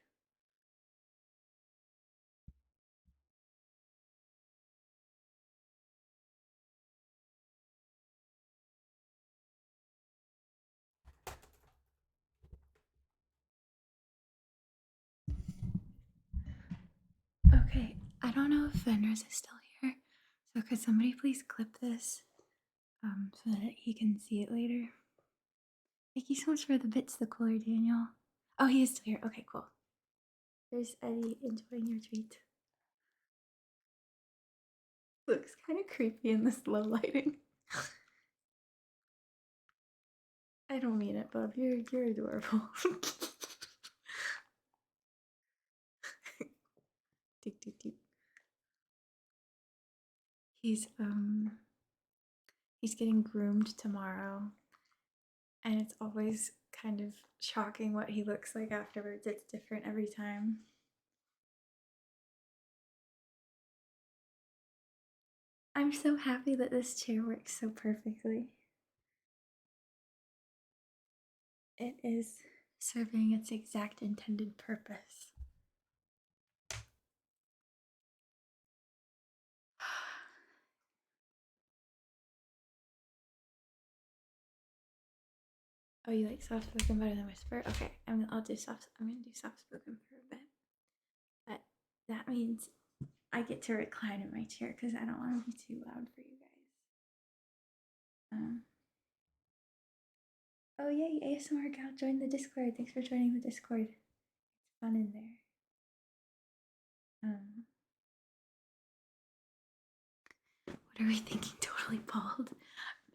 Okay, I don't know if Fenris is still here, so could somebody please clip this so that he can see it later? Thank you so much for the bits, the cooler, Daniel. Oh, he is still here. Okay, cool. There's Eddie enjoying your treat. Looks kind of creepy in this low lighting. I don't mean it, bub. You're adorable. Doot, doot, doot. He's getting groomed tomorrow, and it's always kind of shocking what he looks like afterwards. It's different every time. I'm so happy that this chair works so perfectly. It is serving its exact intended purpose. Oh, you like soft spoken better than whisper? Okay, I'm gonna do soft spoken for a bit. But that means I get to recline in my chair because I don't want to be too loud for you guys. Oh yay, ASMR Gal joined the Discord. Thanks for joining the Discord. It's fun in there. What are we thinking? Totally bald?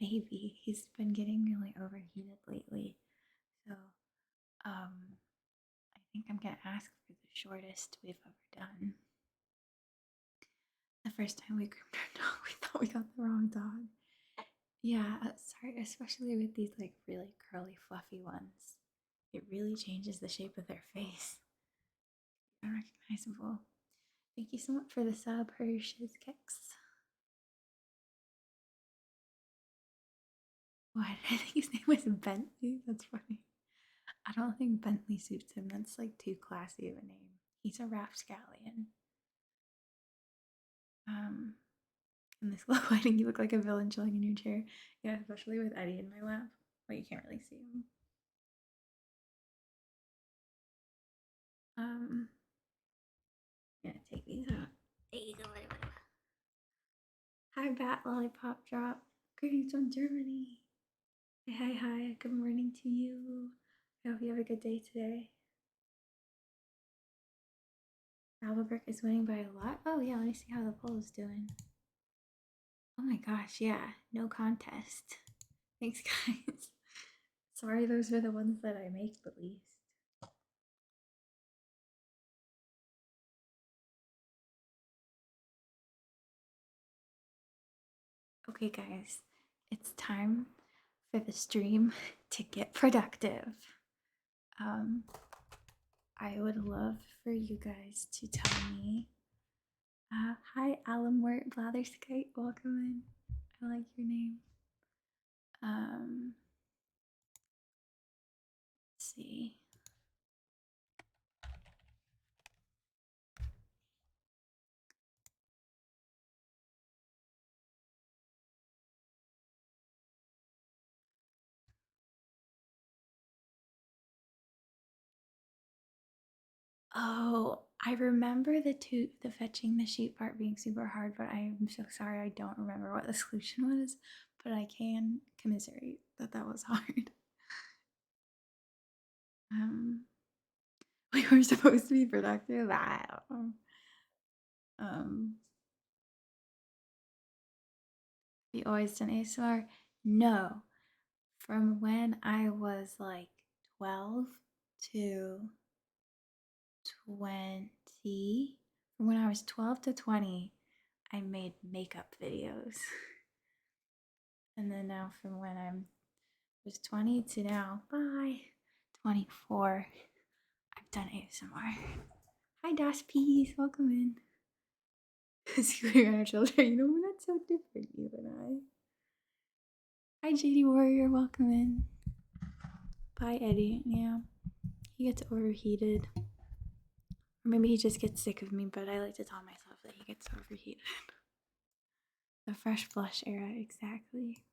Maybe. He's been getting really overheated lately. So, I think I'm gonna ask for the shortest we've ever done. The first time we groomed our dog, we thought we got the wrong dog. Yeah, sorry, especially with these like really curly, fluffy ones. It really changes the shape of their face. Unrecognizable. Thank you so much for the sub, Hershey's Kicks. What? I think his name was Bentley. That's funny. I don't think Bentley suits him. That's like too classy of a name. He's a rapscallion. In this low lighting, you look like a villain chilling in your chair. Yeah, especially with Eddie in my lap. Well, you can't really see him. Yeah, take these out. There you go. Hi, Bat Lollipop Drop. Greetings from Germany. Hi. Good morning to you. I hope you have a good day today. Albabrick is winning by a lot. Oh, yeah, let me see how the poll is doing. Oh my gosh, yeah, no contest. Thanks, guys. Sorry, those were the ones that I make the least. Okay, guys, it's time for the stream to get productive. I would love for you guys to tell me. Hi, Alamort Blatherskite, welcome in. I like your name. Let's see. Oh, I remember the fetching the sheep part being super hard, but I'm so sorry I don't remember what the solution was. But I can commiserate that was hard. We were supposed to be productive. I don't know. You always done ASMR? No. From when I was like 12 to 20. From when I was 12 to 20, I made makeup videos. And then now from when I was 20 to now, bye, 24, I've done ASMR. Hi, Das Peas, welcome in. Scooting on our children, you know, we're not so different, you and I. Hi, JD Warrior, welcome in. Bye, Eddie. Yeah, he gets overheated. Or maybe he just gets sick of me, but I like to tell myself that he gets overheated. The fresh blush era, exactly.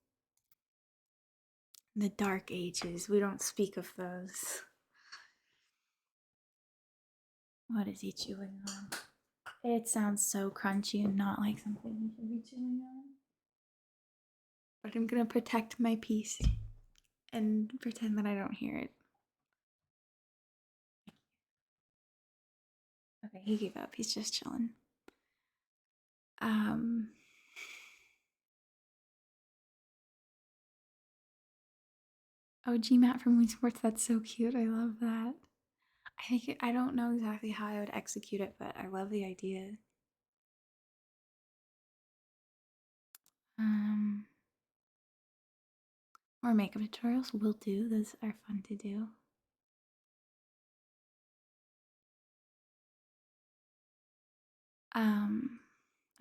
The dark ages, we don't speak of those. What is he chewing on? It sounds so crunchy and not like something he should be chewing on. But I'm gonna protect my peace and pretend that I don't hear it. Okay, he gave up. He's just chilling. Oh, GMAT from Wii Sports, that's so cute. I love that. I don't know exactly how I would execute it, but I love the idea. More makeup tutorials will do. Those are fun to do.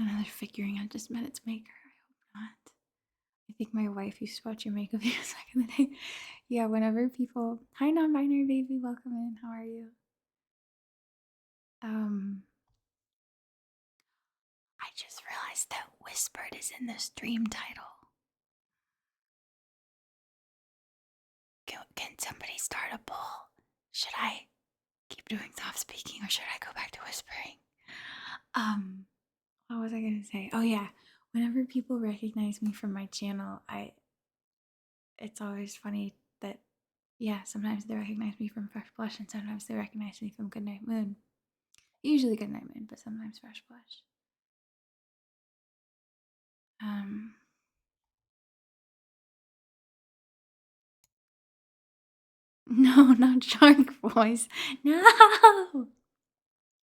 Another figuring out just minutes maker. I hope not. I think my wife used to watch your makeup videos back in the day. Yeah, whenever people, hi non-binary baby, welcome in. How are you? I just realized that Whispered is in the stream title. Can somebody start a poll? Should I keep doing soft speaking or should I go back to whispering? What was I gonna say? Oh yeah, whenever people recognize me from my channel, it's always funny that, yeah, sometimes they recognize me from Fresh Blush and sometimes they recognize me from Goodnight Moon. Usually Goodnight Moon, but sometimes Fresh Blush. Um, no, not Shark Voice. No!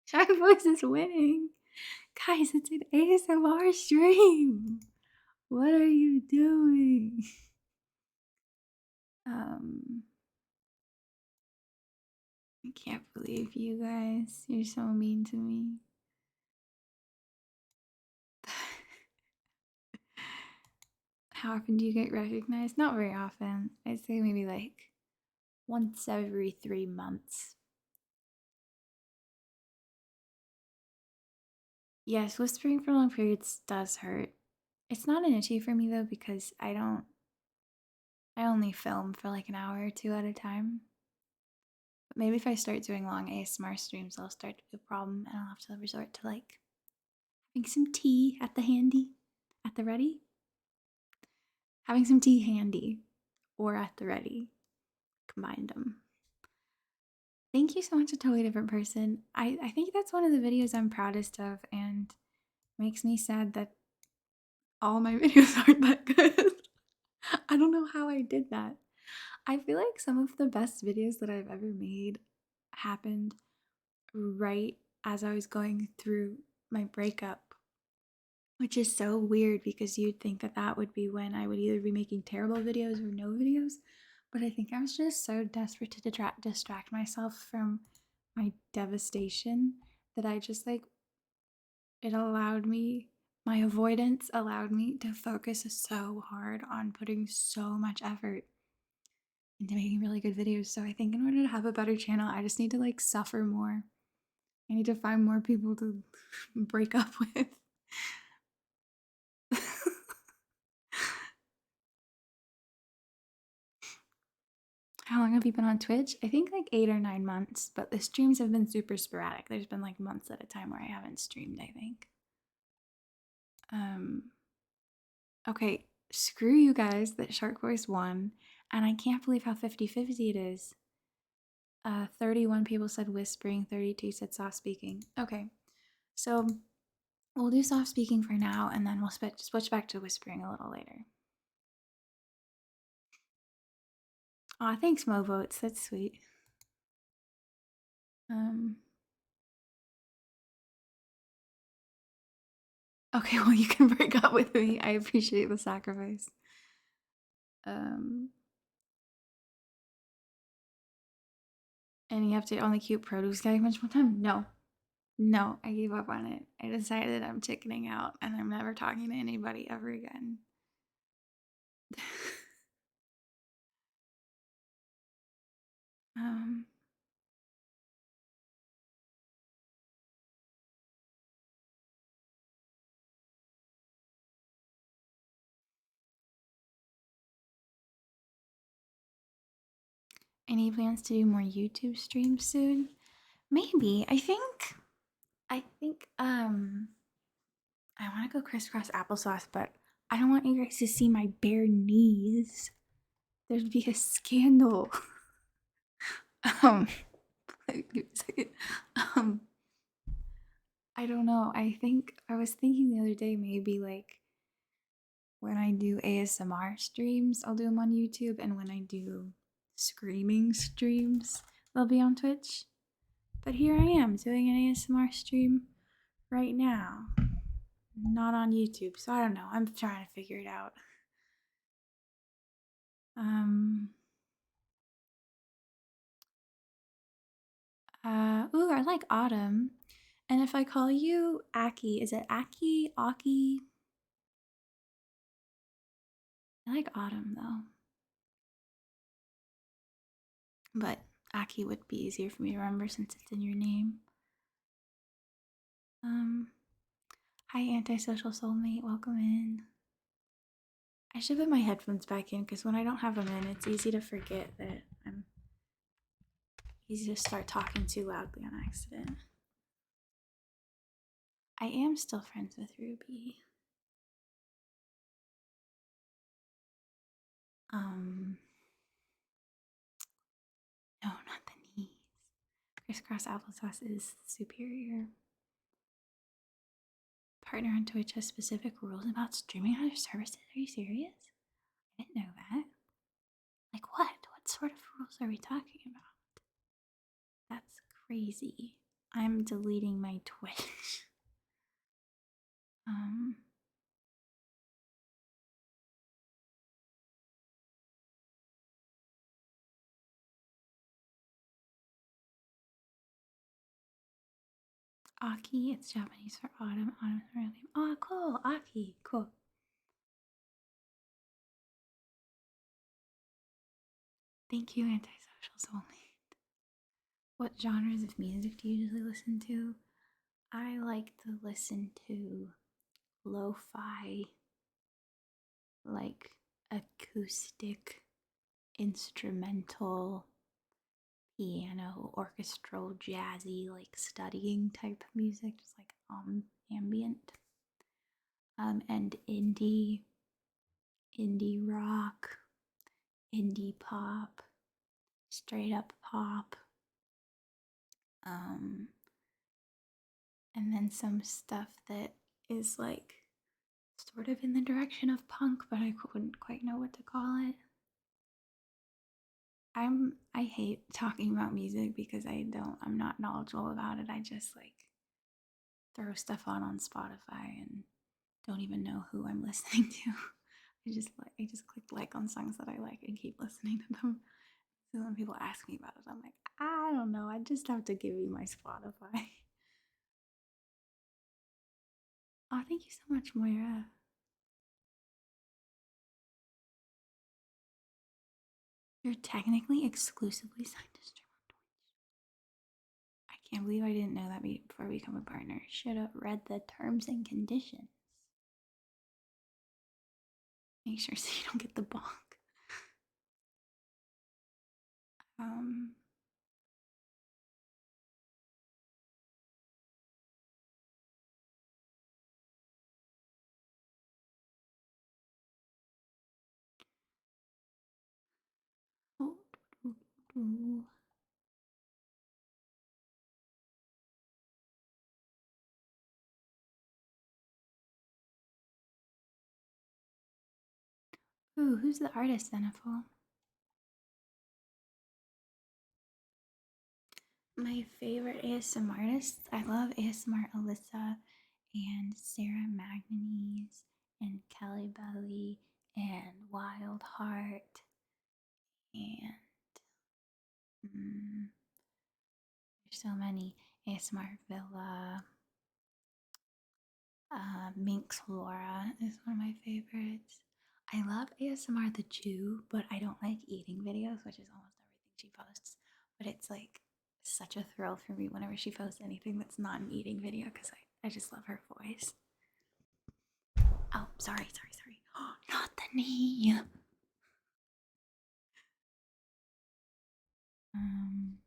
Shark Voice is winning. Guys, it's an ASMR stream. What are you doing? I can't believe you guys. You're so mean to me. How often do you get recognized? Not very often. I'd say maybe like once every 3 months. Yes, whispering for long periods does hurt. It's not an issue for me though because I only film for like an hour or two at a time. But maybe if I start doing long ASMR streams, I'll start to be a problem and I'll have to resort to like having some tea at the ready. Having some tea handy or at the ready. Combined them. Thank you so much, a totally different person. I think that's one of the videos I'm proudest of and makes me sad that all my videos aren't that good. I don't know how I did that. I feel like some of the best videos that I've ever made happened right as I was going through my breakup, which is so weird because you'd think that that would be when I would either be making terrible videos or no videos. But I think I was just so desperate to distract myself from my devastation that I just like my avoidance allowed me to focus so hard on putting so much effort into making really good videos. So I think in order to have a better channel, I just need to like suffer more. I need to find more people to break up with. How long have you been on Twitch? I think like 8 or 9 months, but the streams have been super sporadic. There's been like months at a time where I haven't streamed, I think. Okay, screw you guys that Shark Voice won, and I can't believe how 50-50 it is. 31 people said whispering, 32 said soft speaking. Okay, so we'll do soft speaking for now, and then we'll switch back to whispering a little later. Aw, thanks, Mo Votes. That's sweet. Okay, well, you can break up with me. I appreciate the sacrifice. Any update on the cute produce getting much more time? No. No, I gave up on it. I decided I'm chickening out and I'm never talking to anybody ever again. um, any plans to do more YouTube streams soon? Maybe. I want to go crisscross applesauce, but I don't want you guys to see my bare knees. There'd be a scandal. Give me a second. I don't know. I was thinking the other day maybe like when I do ASMR streams, I'll do them on YouTube, and when I do screaming streams, they'll be on Twitch. But here I am doing an ASMR stream right now, not on YouTube. So I don't know. I'm trying to figure it out. Ooh, I like autumn. And if I call you Aki, is it Aki? Aki? I like autumn though. But Aki would be easier for me to remember since it's in your name. Hi, antisocial soulmate. Welcome in. I should put my headphones back in because when I don't have them in, it's easy to forget that I'm easy to start talking too loudly on accident. I am still friends with Ruby. No, not the knees. Crisscross applesauce is superior. partner on Twitch has specific rules about streaming other services. Are you serious? I didn't know that. Like what? What sort of rules are we talking about? That's crazy. I'm deleting my Twitch. um Aki, it's Japanese for autumn. Autumn is my real name. Oh, cool. Aki, cool. Thank you, Antisocial Soulmate. What genres of music do you usually listen to? I like to listen to lo-fi, like acoustic, instrumental, piano, orchestral, jazzy, like studying type music, just like ambient. And indie rock, indie pop, straight up pop, um, and then some stuff that is like sort of in the direction of punk, but I wouldn't quite know what to call it. I hate talking about music because I'm not knowledgeable about it. I just like throw stuff on Spotify and don't even know who I'm listening to. I just click like on songs that I like and keep listening to them. So when people ask me about it, I'm like, I don't know. I just have to give you my Spotify. Oh, thank you so much, Moira. You're technically exclusively signed to stream on Twitch. I can't believe I didn't know that before we become a partner. Should have read the terms and conditions. Make sure so you don't get the bonk. Um. Oh, ooh, who's the artist, Zenithal? My favorite ASMR artists, I love ASMR Alyssa and Sarah Magnanes and Kelly Belly and Wild Heart and there's so many. ASMR Villa, Minx Laura is one of my favorites. I love ASMR The Jew, but I don't like eating videos, which is almost everything she posts. But it's like such a thrill for me whenever she posts anything that's not an eating video because I just love her voice. Oh, sorry. Not the knee. Um,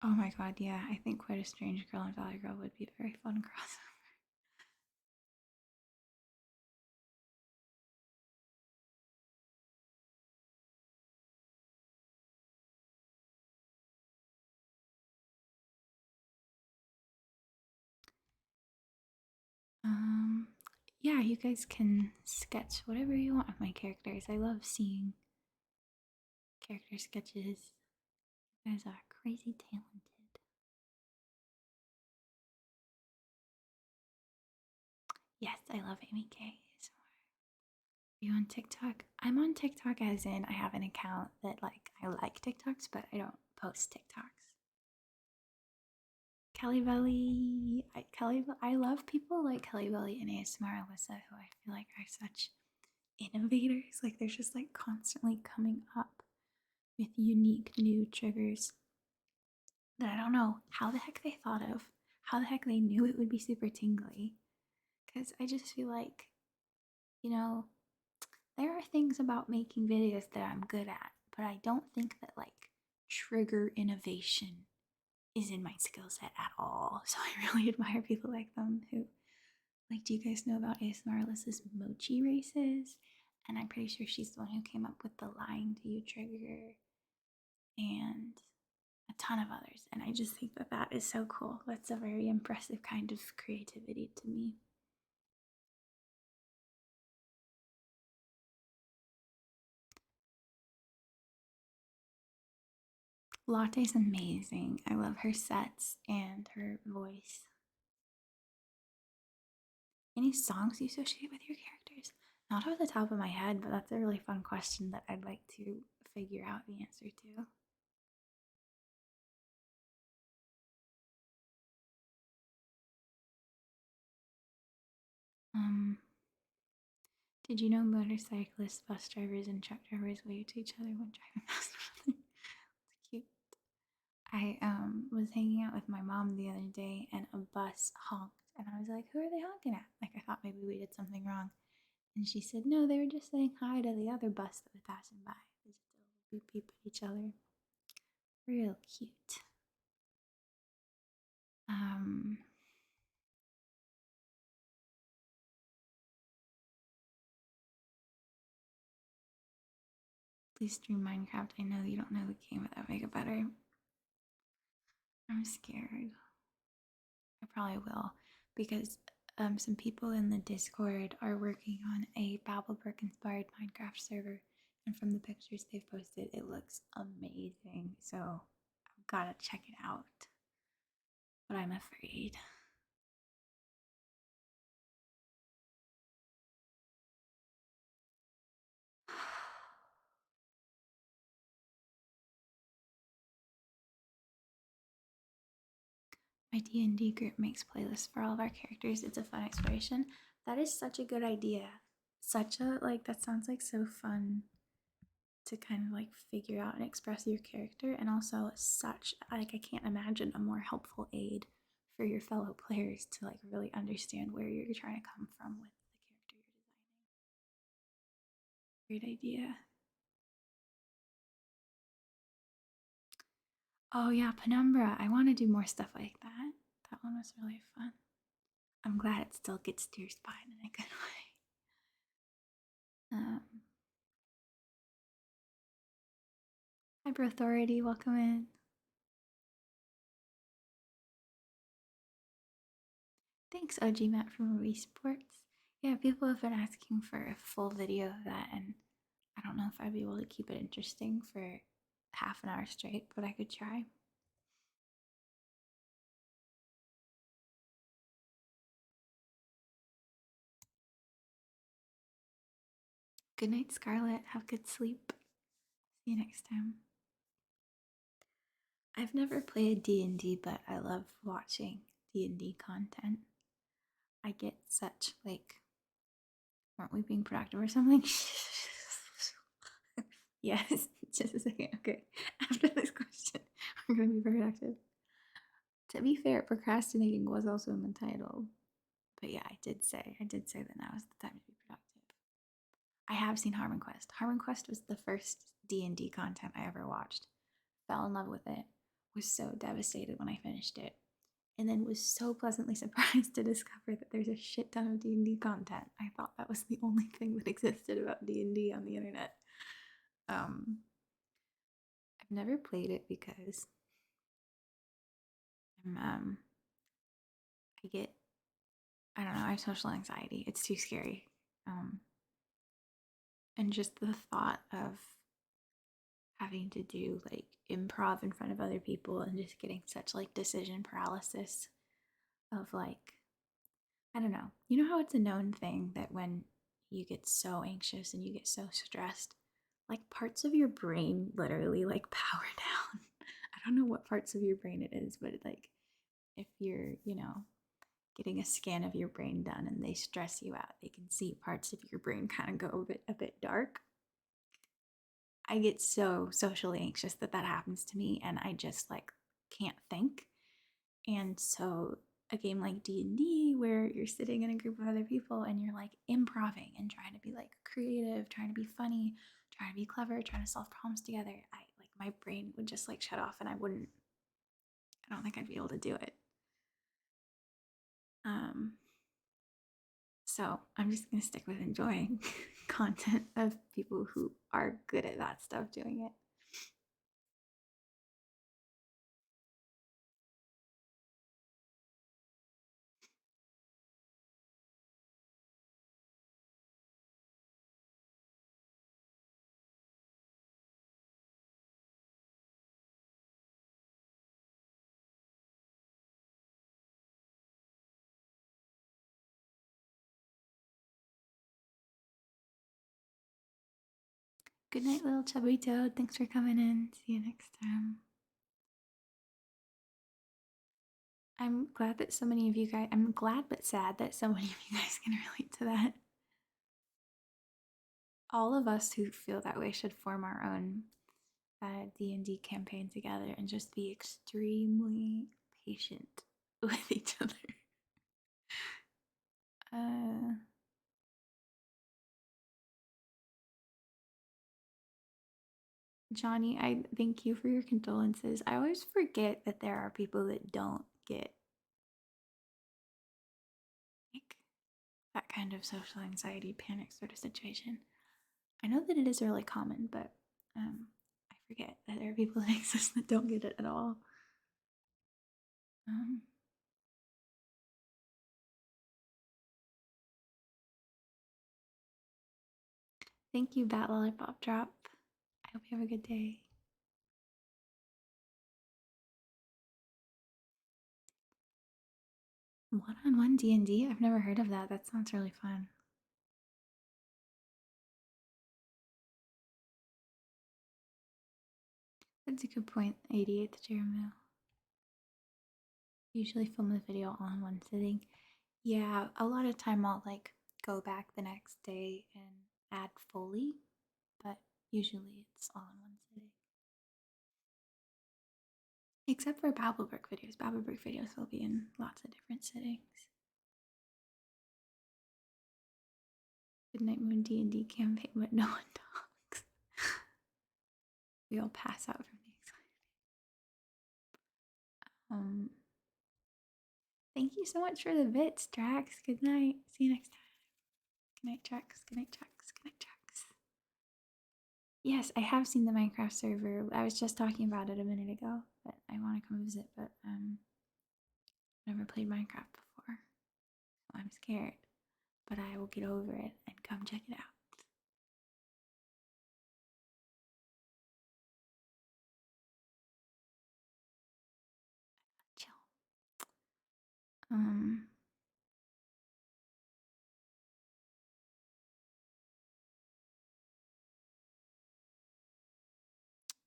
oh my god, yeah, I think Quite a Strange Girl and Valley Girl would be a very fun crossover. Um, yeah, you guys can sketch whatever you want of my characters. I love seeing character sketches. You guys are crazy talented. Yes, I love Amy K. Are you on TikTok? I'm on TikTok as in I have an account that like I like TikToks, but I don't post TikToks. Kelly Belly, I love people like Kelly Belly and ASMR Alyssa, who I feel like are such innovators. Like they're just like constantly coming up with unique new triggers that I don't know how the heck they thought of, how the heck they knew it would be super tingly. Because I just feel like, you know, there are things about making videos that I'm good at, but I don't think that like trigger innovation is in my skill set at all. So I really admire people like them who, like, do you guys know about ASMR Alyssa's mochi races? And I'm pretty sure she's the one who came up with the lying to you trigger and a ton of others. And I just think that that is so cool. That's a very impressive kind of creativity to me. Latte's amazing. I love her sets and her voice. Any songs you associate with your characters? Not off the top of my head, but that's a really fun question that I'd like to figure out the answer to. Um, did you know motorcyclists, bus drivers, and truck drivers wave to each other when driving past one another? It's cute. I was hanging out with my mom the other day and a bus honked and I was like, who are they honking at? Like I thought maybe we did something wrong. And she said, no, they were just saying hi to the other bus that was passing by. They just beep beep at each other. Real cute. Um Please stream Minecraft. I know you don't know the game, but that would make it better. I'm scared. I probably will because some people in the Discord are working on a Babelberg inspired Minecraft server, and from the pictures they've posted, it looks amazing. So I've got to check it out. But I'm afraid. My D&D group makes playlists for all of our characters. It's a fun exploration. That is such a good idea. Such a, like, that sounds like so fun to kind of like figure out and express your character, and also such, like, I can't imagine a more helpful aid for your fellow players to like really understand where you're trying to come from with the character you're designing. Great idea. Oh yeah, Penumbra. I want to do more stuff like that. That one was really fun. I'm glad it still gets to your spine in a good way. Hyper Authority, welcome in. Thanks, OG Matt from Wii Sports. Yeah, people have been asking for a full video of that, and I don't know if I'd be able to keep it interesting for half an hour straight, but I could try. Good night, Scarlett. Have good sleep. See you next time. I've never played D&D, but I love watching D&D content. I get such like, aren't we being productive or something? Yes, just a second. Okay. After this question, we're going to be productive. To be fair, procrastinating was also in the title. But yeah, I did say that now is the time to be productive. I have seen Harmon Quest. Harmon Quest was the first D&D content I ever watched. Fell in love with it. Was so devastated when I finished it. And then was so pleasantly surprised to discover that there's a shit ton of D&D content. I thought that was the only thing that existed about D&D on the internet. I've never played it because I'm I get, I don't know, I have social anxiety. It's too scary. Um and just the thought of having to do like improv in front of other people and just getting such like decision paralysis of like, I don't know. You know how it's a known thing that when you get so anxious and you get so stressed, like parts of your brain literally like power down. I don't know what parts of your brain it is, but like if you're, getting a scan of your brain done and they stress you out, they can see parts of your brain kind of go a bit dark. I get so socially anxious that that happens to me and I just like can't think. And so a game like D&D where you're sitting in a group of other people and you're like improving and trying to be like creative, trying to be funny, trying to be clever, trying to solve problems together, I like my brain would just like shut off and I wouldn't I don't think I'd be able to do it. So I'm just gonna stick with enjoying content of people who are good at that stuff doing it. Good night, little chubby toad. Thanks for coming in. See you next time. I'm glad that so many of you guys, I'm glad but sad that so many of you guys can relate to that. All of us who feel that way should form our own D&D campaign together and just be extremely patient with each other. Johnny, I thank you for your condolences. I always forget that there are people that don't get like that kind of social anxiety panic sort of situation. I know that it is really common, but I forget that there are people that exist that don't get it at all. Um, Thank you, Bat Lollipop Drop. I hope you have a good day. One-on-one D&D? I've never heard of that. That sounds really fun. That's a good point. 88th Jeremiah. Usually film the video all in one sitting. Yeah, a lot of time I'll like go back the next day and add Foley, but usually it's all in one sitting. Except for Babelberg videos. Babelberg videos will be in lots of different settings. Goodnight Moon D&D campaign, but no one talks. We all pass out from the anxiety. Thank you so much for the bits, Drax. Good night. See you next time. Good night, Drax. Good night, Drax. Good night, Drax. Yes, I have seen the Minecraft server. I was just talking about it a minute ago, but I want to come visit, but never played Minecraft before. So I'm scared. But I will get over it and come check it out. Chill.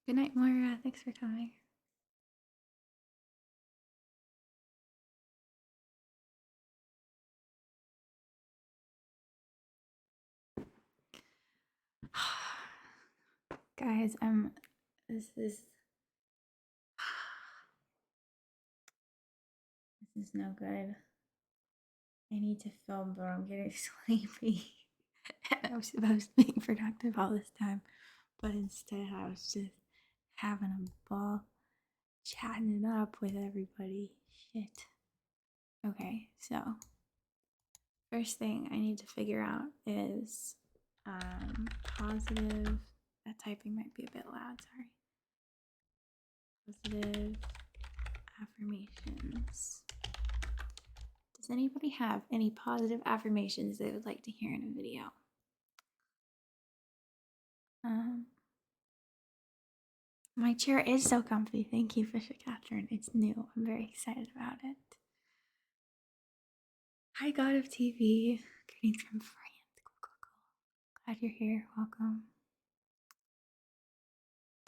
Good night, Moira. Thanks for coming. Guys, this is no good. I need to film, but I'm getting sleepy. I was supposed to be productive all this time, but instead I was just having a ball chatting it up with everybody. Shit. Okay, so first thing I need to figure out is positive. That typing might be a bit loud, sorry. Positive affirmations. Does anybody have any positive affirmations they would like to hear in a video? My chair is so comfy. Thank you, Fisher Catherine. It's new. I'm very excited about it. Hi, God of TV. Greetings from France. Glad you're here. Welcome.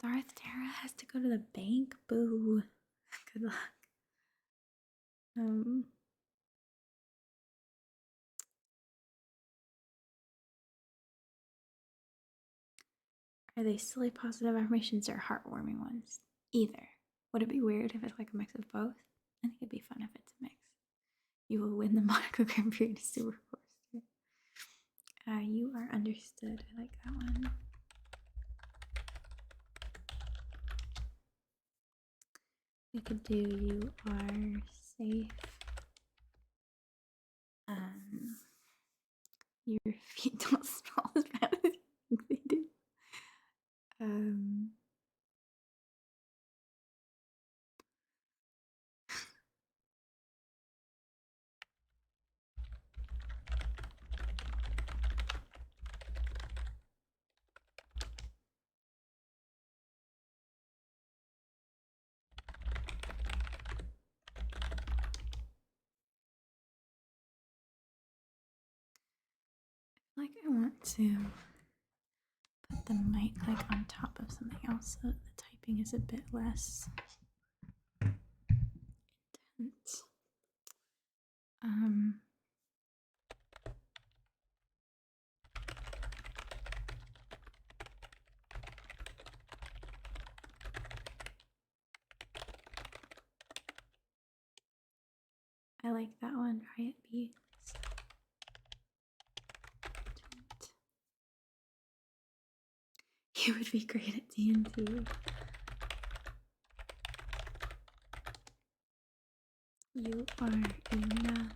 Darth Tara has to go to the bank. Boo. Good luck. Are they silly positive affirmations or heartwarming ones? Either. Would it be weird if it's like a mix of both? I think it'd be fun if it's a mix. You will win the Monaco Grand Prix Super Course. You are understood. I like that one. We could do you are safe. Um, your feet don't smell as bad as you think they do. Um, like I want to put the mic like on top of something else so that the typing is a bit less intense. Um, I like that one, Riot Beats. You would be great at TNT. You are enough.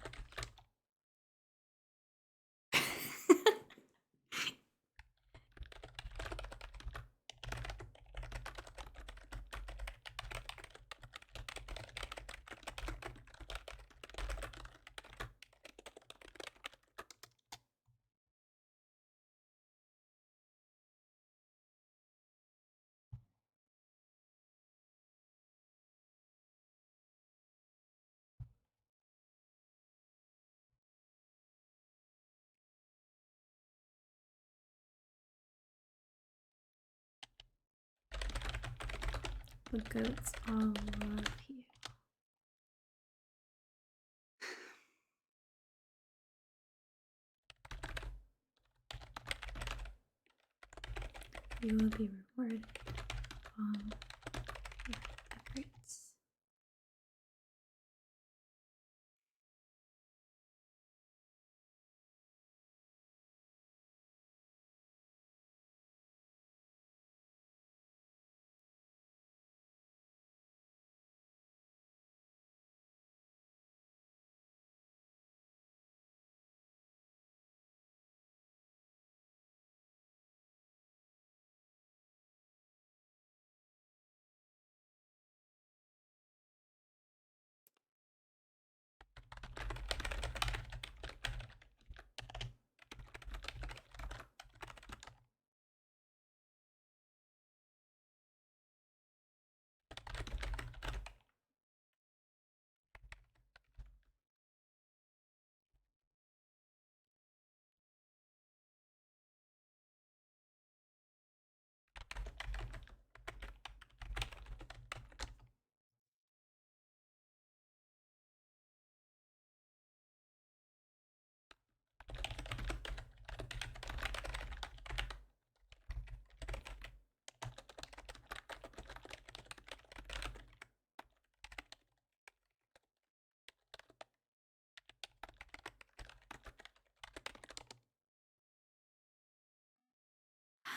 The goats all love you. You will be rewarded for all your efforts.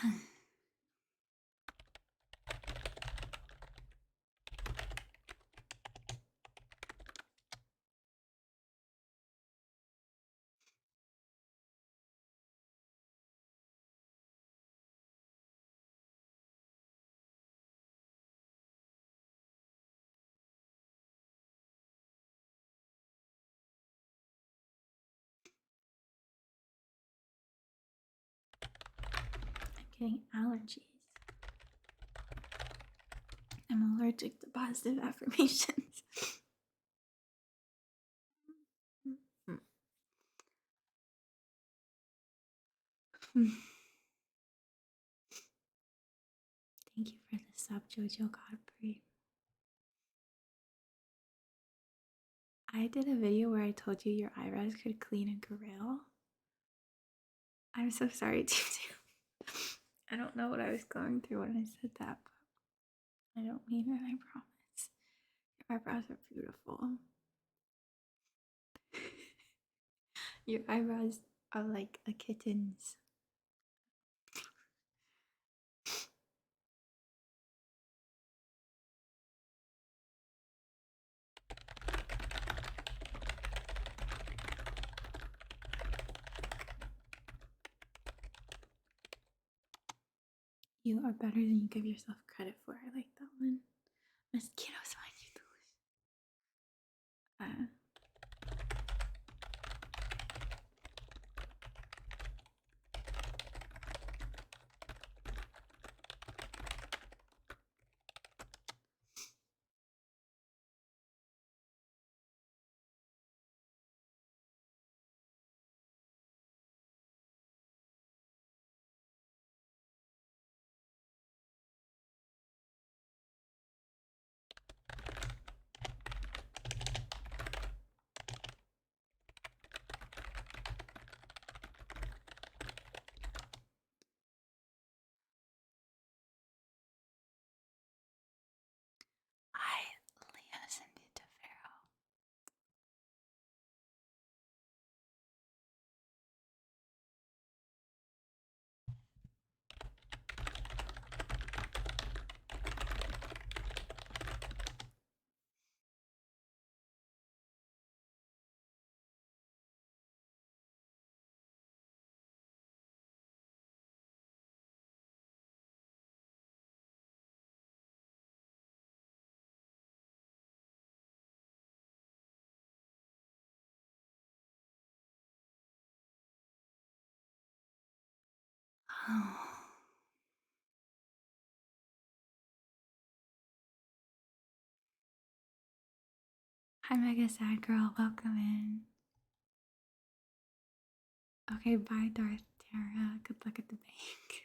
I'm getting allergies. I'm allergic to positive affirmations. Thank you for the sub, Jojo Godfrey. I did a video where I told you your eyebrows could clean a grill. I'm so sorry, Tutu. I don't know what I was going through when I said that, but I don't mean it, I promise. Your eyebrows are beautiful. Your eyebrows are like a kitten's. You are better than you give yourself credit for. I like that one. Miss Kiddo's fine. I listened to Pharaoh. Oh. Hi, Mega Sad Girl. Welcome in. Okay, bye, Darth Tara. Good luck at the bank.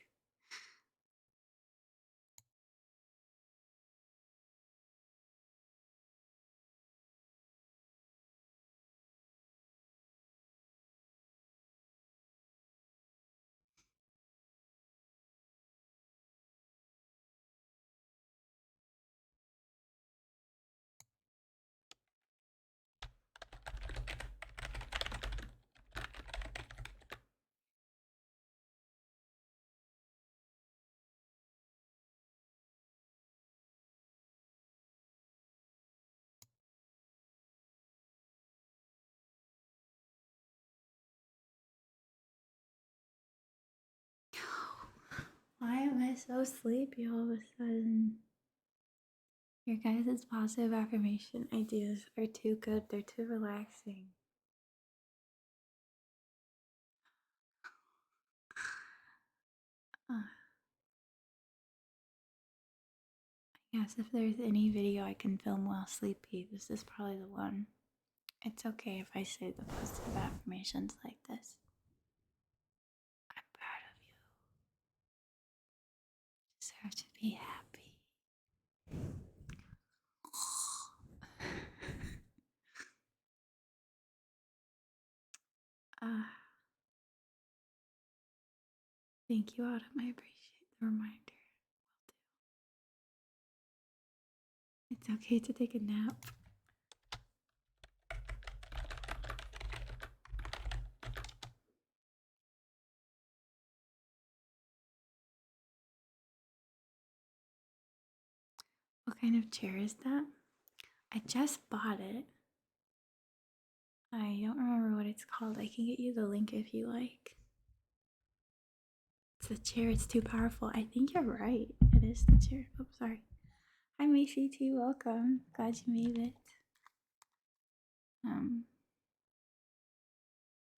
Why am I so sleepy all of a sudden? Your guys' positive affirmation ideas are too good. They're too relaxing. I guess if there's any video I can film while sleepy, this is probably the one. It's okay if I say the positive affirmations like this. I'm proud of you. You deserve to be happy. Thank you, Autumn. I appreciate the reminder. It's okay to take a nap. What kind of chair is that? I just bought it. I don't remember what it's called. I can get you the link if you like. It's the chair. It's too powerful. I think you're right. It is the chair. Oh, sorry. Hi, Macy T. Welcome. Glad you made it.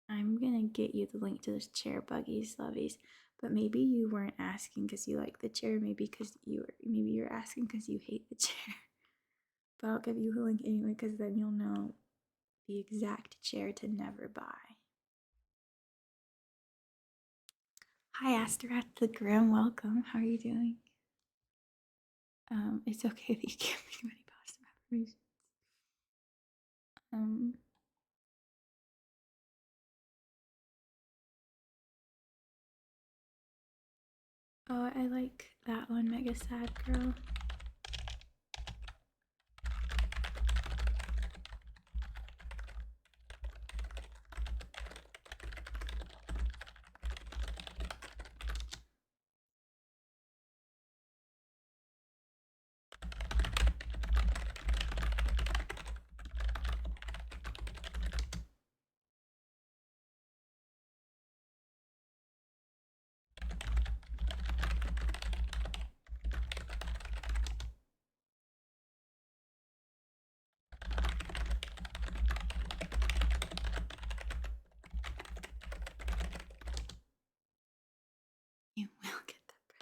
I'm gonna get you the link to this chair, Buggies, Lovies. But maybe you weren't asking because you like the chair. Maybe you're asking because you hate the chair. But I'll give you the link anyway because then you'll know the exact chair to never buy. Hi, Asteroth the Grim. Welcome. How are you doing? It's okay that you can't think of any positive affirmations. Oh, I like that one, Mega Sad Girl. You will get that bread.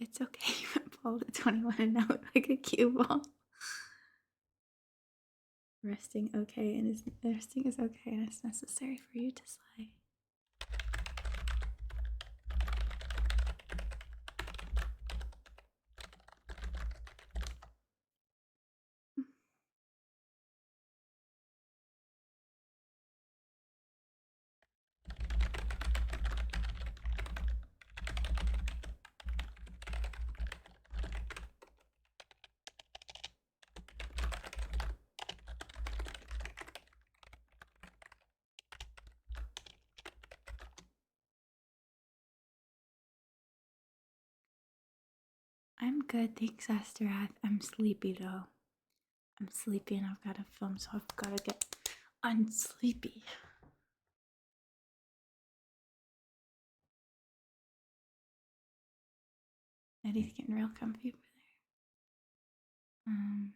It's okay. You went bald at 21 and now look like a cue ball. Resting is okay and it's necessary for you to slay. I'm good, thanks, Asteroth. I'm sleepy though. I'm sleepy and I've got to film, so I've got to get unsleepy. Eddie's getting real comfy over there.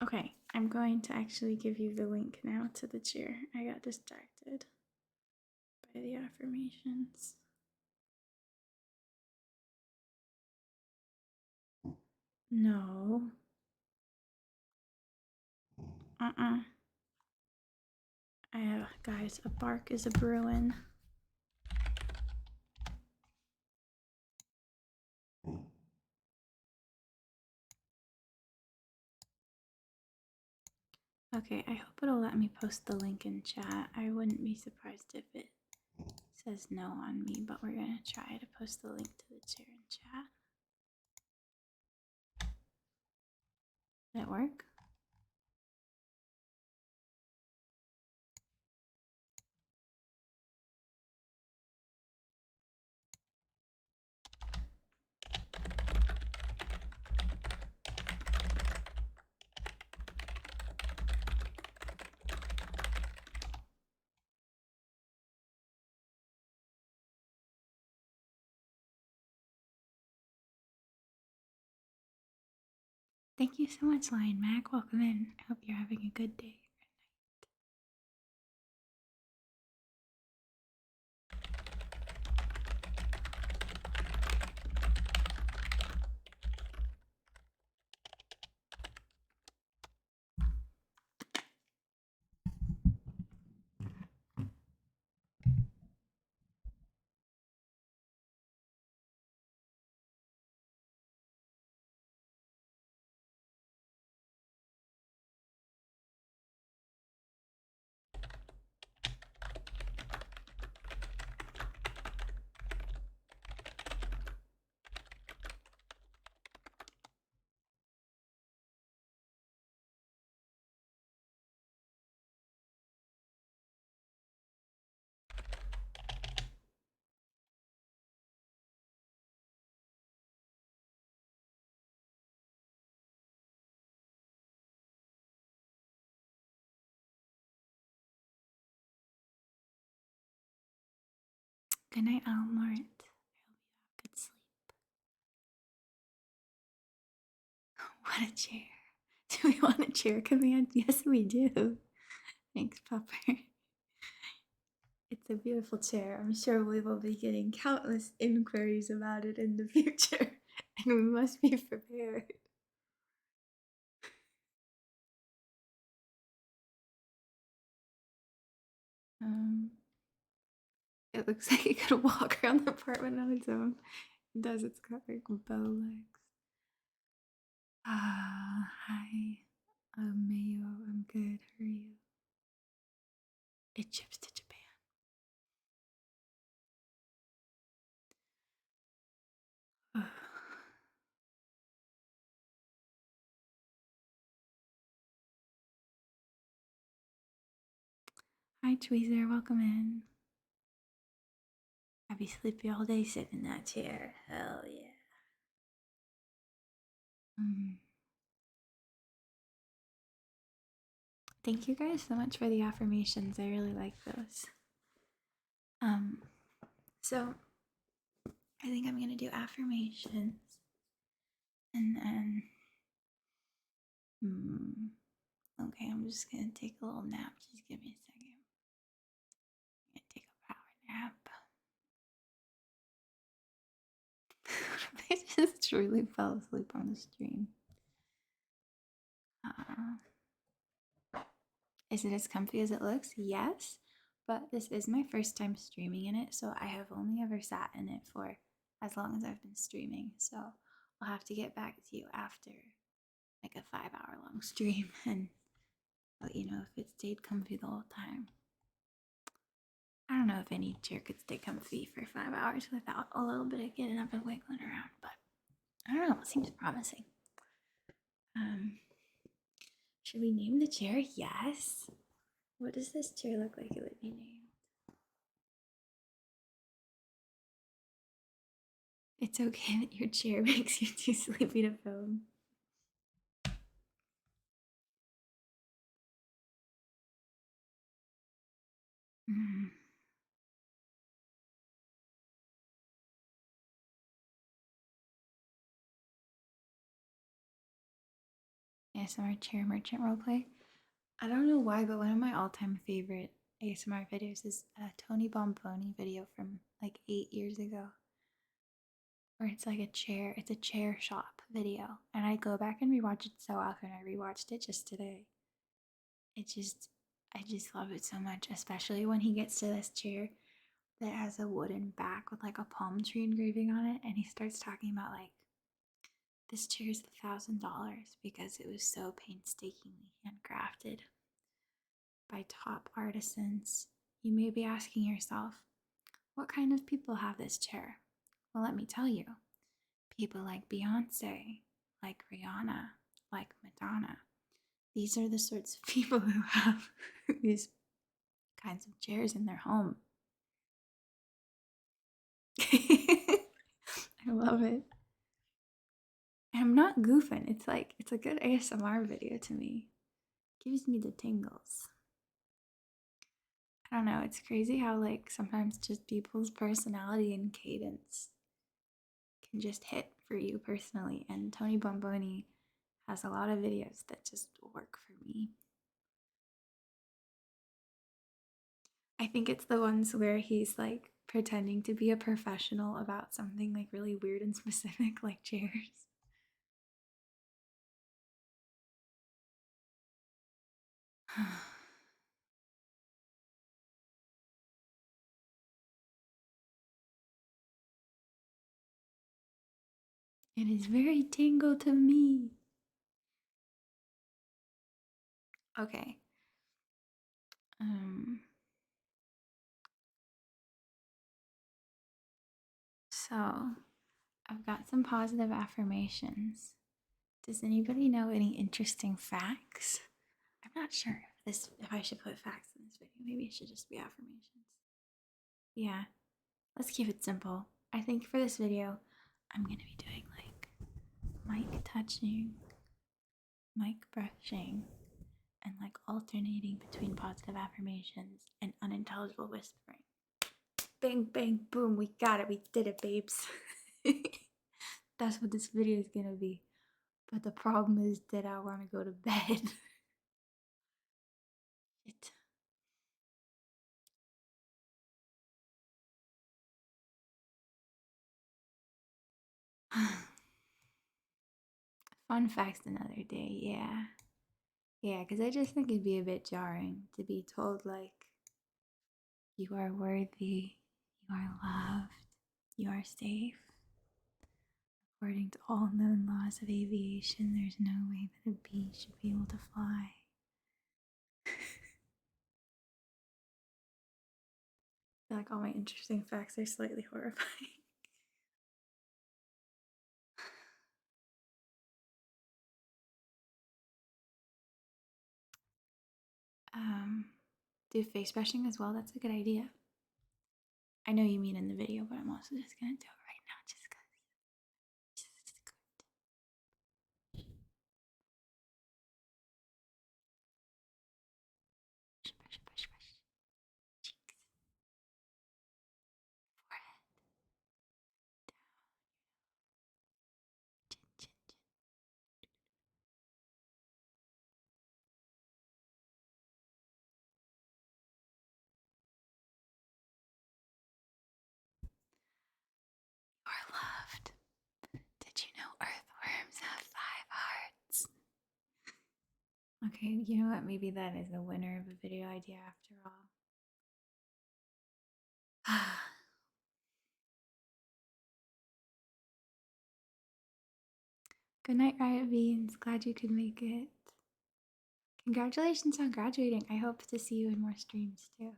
Okay, I'm going to actually give you the link now to the chair. I got distracted by the affirmations. No. Guys, a bark is a Bruin. Okay, I hope it'll let me post the link in chat. I wouldn't be surprised if it says no on me, but we're gonna try to post the link to the chair in chat. Did it work? Thank you so much, Lion Mac. Welcome in. I hope you're having a good day. Good night, Alan Lawrence. I hope you have good sleep. What a chair. Do we want a chair command? Yes, we do. Thanks, Popper. It's a beautiful chair. I'm sure we will be getting countless inquiries about it in the future, and we must be prepared. It looks like it could walk around the apartment on its own. It does. It's got like bow legs. Hi. Mayo. I'm good. How are you? It ships to Japan. Hi, Tweezer. Welcome in. I'd be sleepy all day sitting in that chair. Hell yeah. Thank you guys so much for the affirmations. I really like those. Um, so I think I'm gonna do affirmations, and then, okay, I'm just gonna take a little nap. Just give me a second. I'm gonna take a power nap. I just truly fell asleep on the stream. Is it as comfy as it looks? Yes, but this is my first time streaming in it, so I have only ever sat in it for as long as I've been streaming. So I'll have to get back to you after like a 5 hour long stream and let you know if it stayed comfy the whole time. I don't know if any chair could stay comfy for 5 hours without a little bit of getting up and wiggling around, but I don't know. It seems promising. Should we name the chair? Yes. What does this chair look like it would be named? It's okay that your chair makes you too sleepy to film. Mm. ASMR chair merchant roleplay. I don't know why, but one of my all-time favorite ASMR videos is a Tony Bomboni video from like 8 years ago, where it's like it's a chair shop video, and I go back and rewatch it so often. I rewatched it just today. I just love it so much, especially when he gets to this chair that has a wooden back with like a palm tree engraving on it, and he starts talking about like this chair is $1,000 because it was so painstakingly handcrafted by top artisans. You may be asking yourself, what kind of people have this chair? Well, let me tell you. People like Beyonce, like Rihanna, like Madonna. These are the sorts of people who have these kinds of chairs in their home. I love it. And I'm not goofing. It's a good ASMR video to me. It gives me the tingles. I don't know, it's crazy how like sometimes just people's personality and cadence can just hit for you personally. And Tony Bomboni has a lot of videos that just work for me. I think it's the ones where he's like pretending to be a professional about something like really weird and specific, like chairs. It is very tingle to me. Okay. So I've got some positive affirmations. Does anybody know any interesting facts? I'm not sure if I should put facts in this video. Maybe it should just be affirmations. Yeah, let's keep it simple. I think for this video, I'm gonna be doing like mic touching, mic brushing, and like alternating between positive affirmations and unintelligible whispering. Bang, bang, boom, we got it. We did it, babes. That's what this video is gonna be. But the problem is that I wanna go to bed. It. Fun facts another day, yeah. Yeah, because I just think it'd be a bit jarring to be told, like, you are worthy, you are loved, you are safe. According to all known laws of aviation, there's no way that a bee should be able to fly. I feel like all my interesting facts are slightly horrifying. Do face brushing as well. That's a good idea. I know you mean in the video, but I'm also just gonna do it right now just because it's good. Brush, brush, brush, brush. Cheeks, forehead, chin, chin, chin. You're loved. Did you know earthworms have 5 hearts? Okay, you know what? Maybe that is the winner of a video idea after all. Good night, Riot Beans. Glad you could make it. Congratulations on graduating. I hope to see you in more streams too.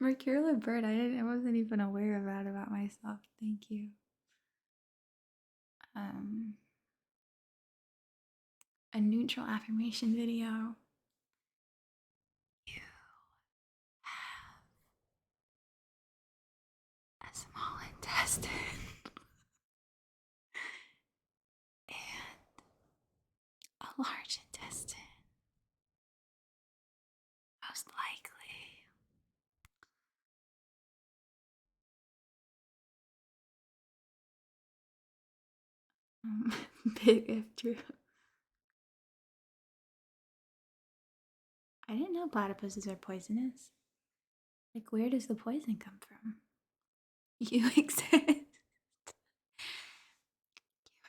Mercurial bird. I wasn't even aware of that about myself. Thank you. A neutral affirmation video. You have a small intestine and a large intestine. Most likely. Big if true. I didn't know platypuses are poisonous. Like, where does the poison come from? You exist. You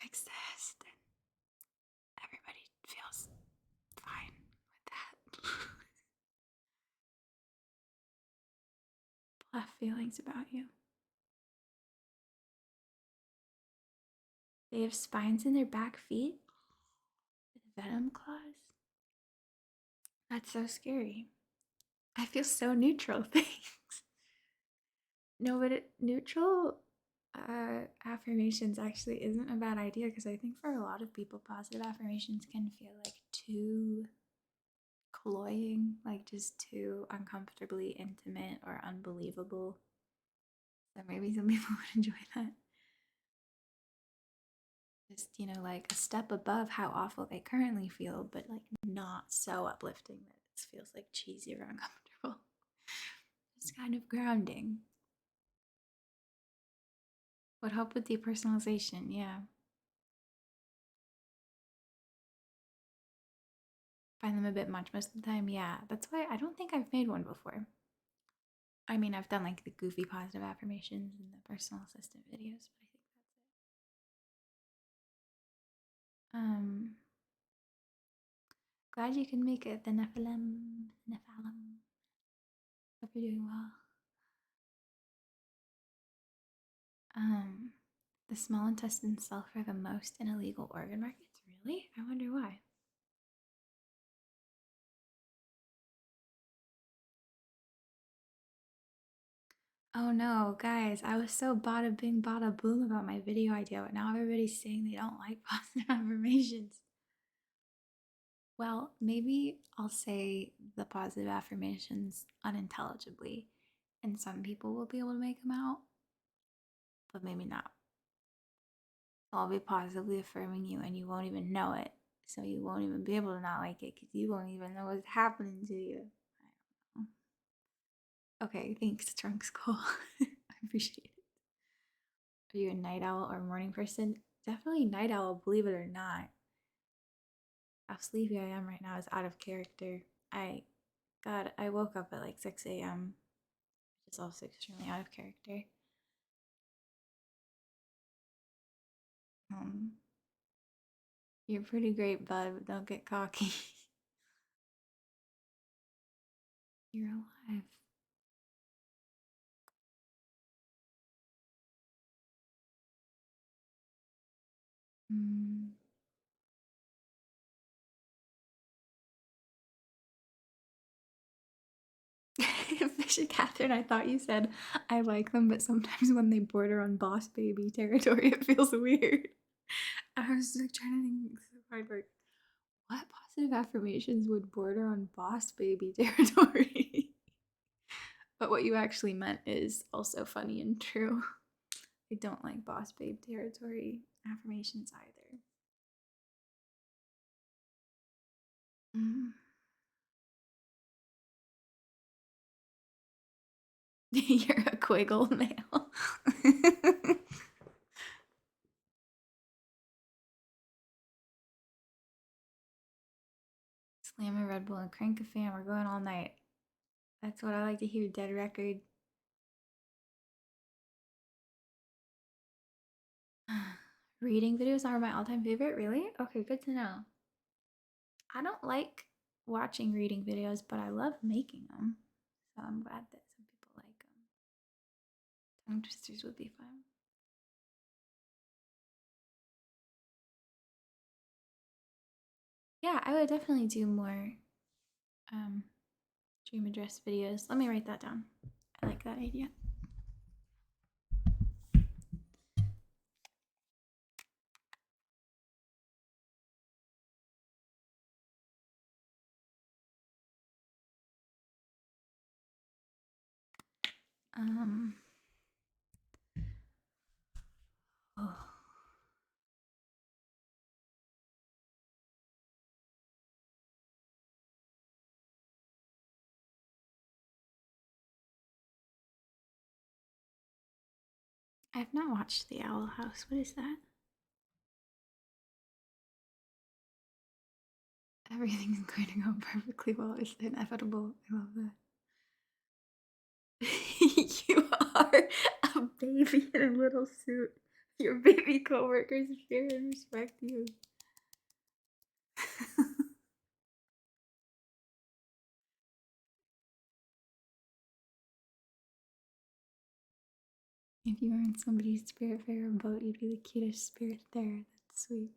exist. And everybody feels fine with that. People have feelings about you. They have spines in their back feet with venom claws. That's so scary. I feel so neutral. Thanks. No, but neutral affirmations actually isn't a bad idea because I think for a lot of people, positive affirmations can feel like too cloying, like just too uncomfortably intimate or unbelievable. So maybe some people would enjoy that. Just, like a step above how awful they currently feel, but like not so uplifting that it feels like cheesy or uncomfortable. Just kind of grounding. Would help with depersonalization, yeah. Find them a bit much most of the time, yeah. That's why I don't think I've made one before. I mean, I've done like the goofy positive affirmations and the personal assistant videos, but I think that's it. Glad you can make it, the Nephilim. Hope you're doing well. The small intestines sell for the most in illegal organ markets. Really? I wonder why. Oh no, guys, I was so bada bing bada boom about my video idea, but now everybody's saying they don't like positive affirmations. Well, maybe I'll say the positive affirmations unintelligibly, and some people will be able to make them out, but maybe not. I'll be positively affirming you, and you won't even know it, so you won't even be able to not like it because you won't even know what's happening to you. I don't know. Okay, thanks, Trunk School. I appreciate it. Are you a night owl or morning person? Definitely night owl, believe it or not. How sleepy I am right now is out of character. I woke up at like 6 a.m., which is also extremely out of character. Um, you're pretty great, bud, but don't get cocky. You're alive. Mm. Fish and Catherine, I thought you said I like them, but sometimes when they border on boss baby territory, it feels weird. I was like trying to think so hard, like, what positive affirmations would border on boss baby territory? But what you actually meant is also funny and true. I don't like boss babe territory affirmations either. Mm. You're a quiggle male. Slam a Red Bull and crank a fan. We're going all night. That's what I like to hear. Dead record. Reading videos are my all-time favorite. Really? Okay, good to know. I don't like watching reading videos, but I love making them. So I'm glad that some people like them. Tongue twisters would be fun. Yeah, I would definitely do more dream address videos. Let me write that down. I like that idea. Um, oh. I have not watched The Owl House. What is that? Everything's going to go perfectly well. It's inevitable. I love that. You are a baby in a little suit. Your baby coworkers fear and respect you. If you were in somebody's spirit fair boat, you'd be the cutest spirit there. That's sweet.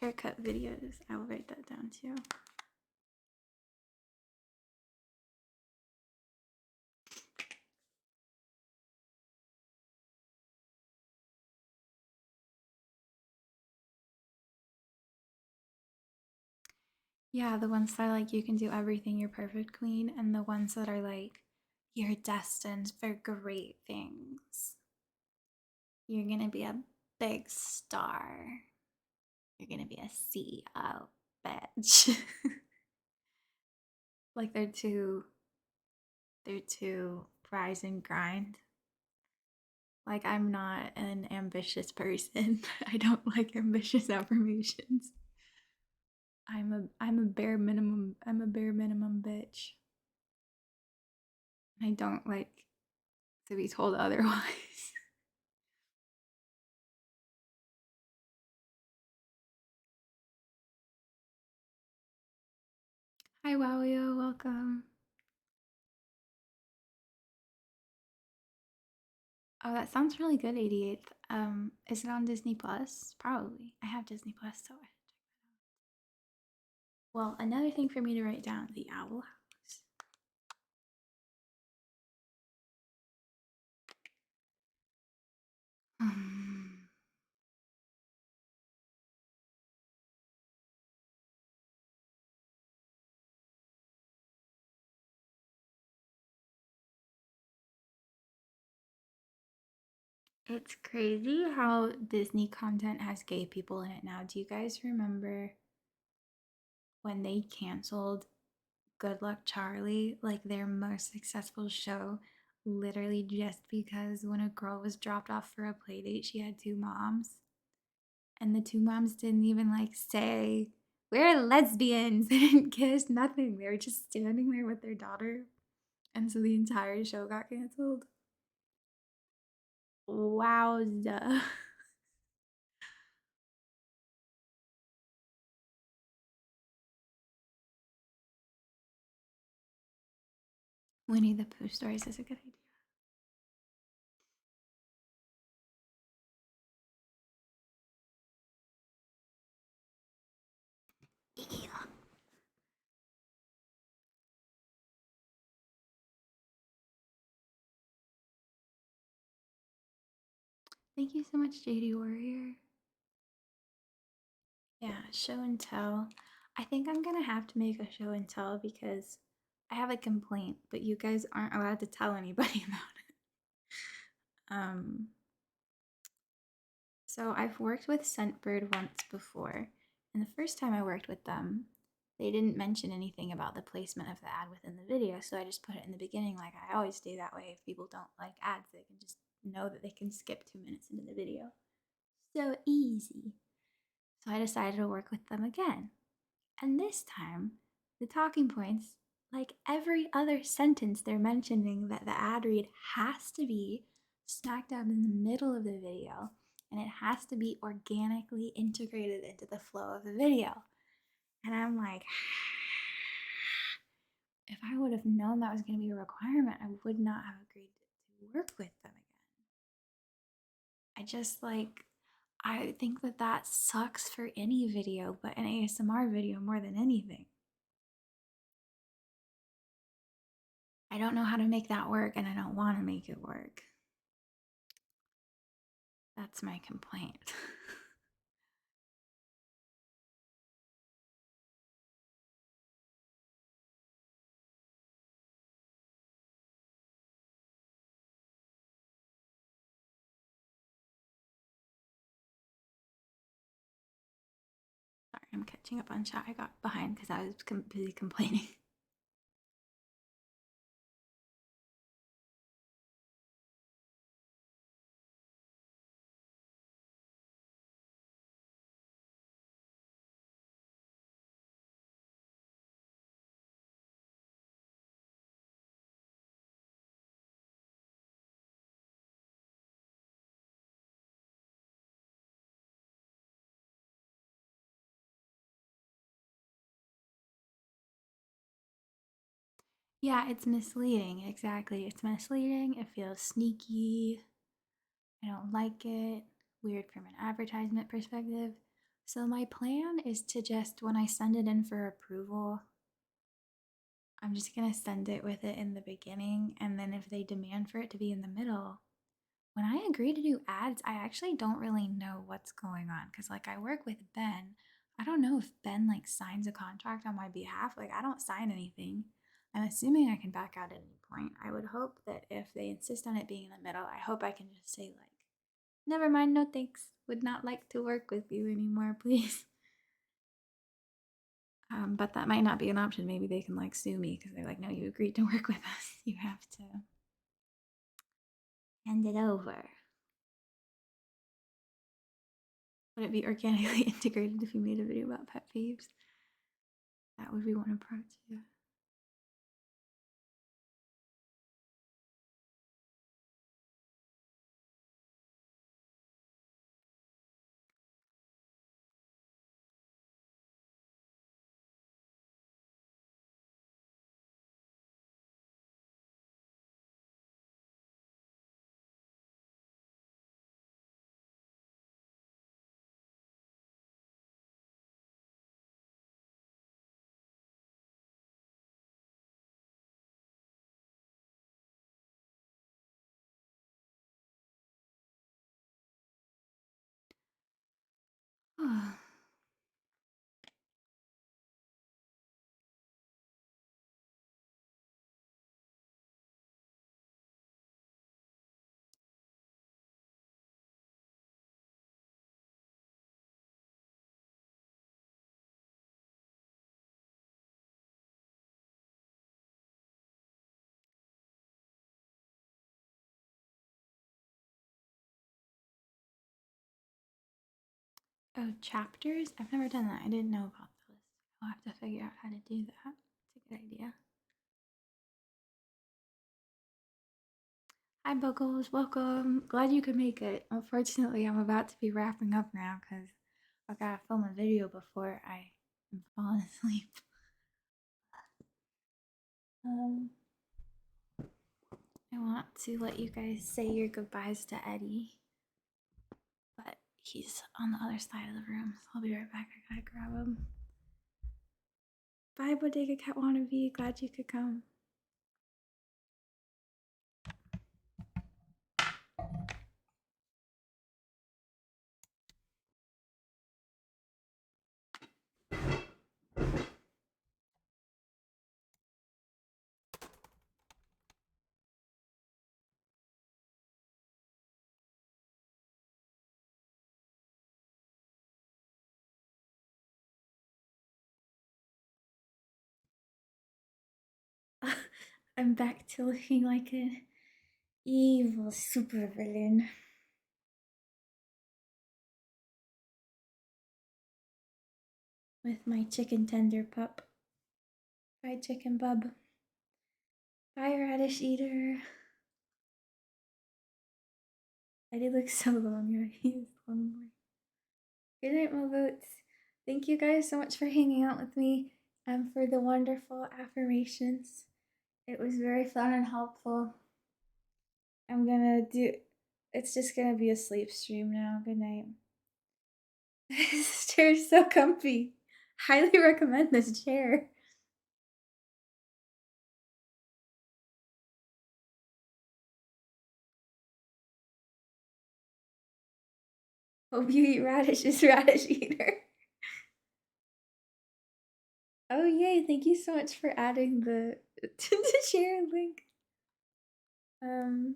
Haircut videos. I will write that down too. Yeah, the ones that are like you can do everything, you're perfect queen, and the ones that are like you're destined for great things. You're gonna be a big star. You're gonna be a CEO, bitch. Like they're too rise and grind. Like I'm not an ambitious person. I don't like ambitious affirmations. I'm a bare minimum bitch. I don't like to be told otherwise. Hi Wowio, welcome. Oh, that sounds really good, 88th. Is it on Disney Plus? Probably. I have Disney Plus, so I check that out. Well, another thing for me to write down, the Owl House. Um, it's crazy how Disney content has gay people in it now. Do you guys remember when they canceled Good Luck Charlie, like their most successful show, literally just because when a girl was dropped off for a play date, she had two moms? And the two moms didn't even like say, we're lesbians. They didn't kiss, nothing. They were just standing there with their daughter. And so the entire show got canceled. Wowza. Winnie the Pooh stories is a good idea. Thank you so much, JD Warrior. Yeah, show and tell. I think I'm gonna have to make a show and tell because I have a complaint, but you guys aren't allowed to tell anybody about it. So I've worked with Scentbird once before, and the first time I worked with them, they didn't mention anything about the placement of the ad within the video, so I just put it in the beginning like I always do. That way, if people don't like ads, they can just know that they can skip 2 minutes into the video. So easy. So I decided to work with them again. And this time, the talking points, like every other sentence, they're mentioning that the ad read has to be smack dab in the middle of the video and it has to be organically integrated into the flow of the video. And I'm like, if I would have known that was going to be a requirement, I would not have agreed to work with them again. I just like, I think that that sucks for any video, but an ASMR video more than anything. I don't know how to make that work and I don't want to make it work. That's my complaint. Sorry, I'm catching up on chat. I got behind because I was busy complaining. Yeah, it's misleading. Exactly. It's misleading. It feels sneaky. I don't like it. Weird from an advertisement perspective. So, my plan is to just, when I send it in for approval, I'm just going to send it with it in the beginning. And then if they demand for it to be in the middle, when I agree to do ads, I actually don't really know what's going on because, like, I work with Ben. I don't know if Ben like signs a contract on my behalf. Like, I don't sign anything. I'm assuming I can back out at any point. I would hope that if they insist on it being in the middle, I hope I can just say like, "Never mind, no thanks. Would not like to work with you anymore, please." But that might not be an option. Maybe they can like sue me because they're like, "No, you agreed to work with us. You have to hand it over." Would it be organically integrated if you made a video about pet peeves? That would be one approach, yeah. Oh, chapters? I've never done that. I didn't know about those. I'll have to figure out how to do that. It's a good idea. Hi, Buckles. Welcome. Glad you could make it. Unfortunately, I'm about to be wrapping up now because I gotta film a video before I am falling asleep. Um, I want to let you guys say your goodbyes to Eddie, but he's on the other side of the room, so I'll be right back. I gotta grab him. Bye, Bodega Cat Wannabe. Glad you could come. I'm back to looking like an evil supervillain. With my chicken tender pup. Fried chicken bub. Bye, radish eater. I did look so long, right? He is long boy. Good night, my boats. Thank you guys so much for hanging out with me and for the wonderful affirmations. It was very fun and helpful. I'm gonna do it's just gonna be a sleep stream now. Good night. This chair is so comfy. Highly recommend this chair. Hope you eat radishes, radish eater. Oh yay, thank you so much for adding the to the share link. Um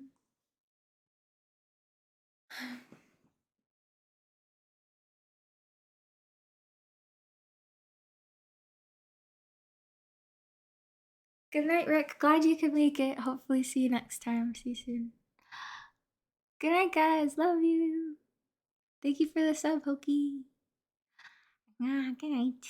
Good night, Rick. Glad you could make it. Hopefully see you next time. See you soon. Good night, guys. Love you. Thank you for the sub, Hokey. Good night.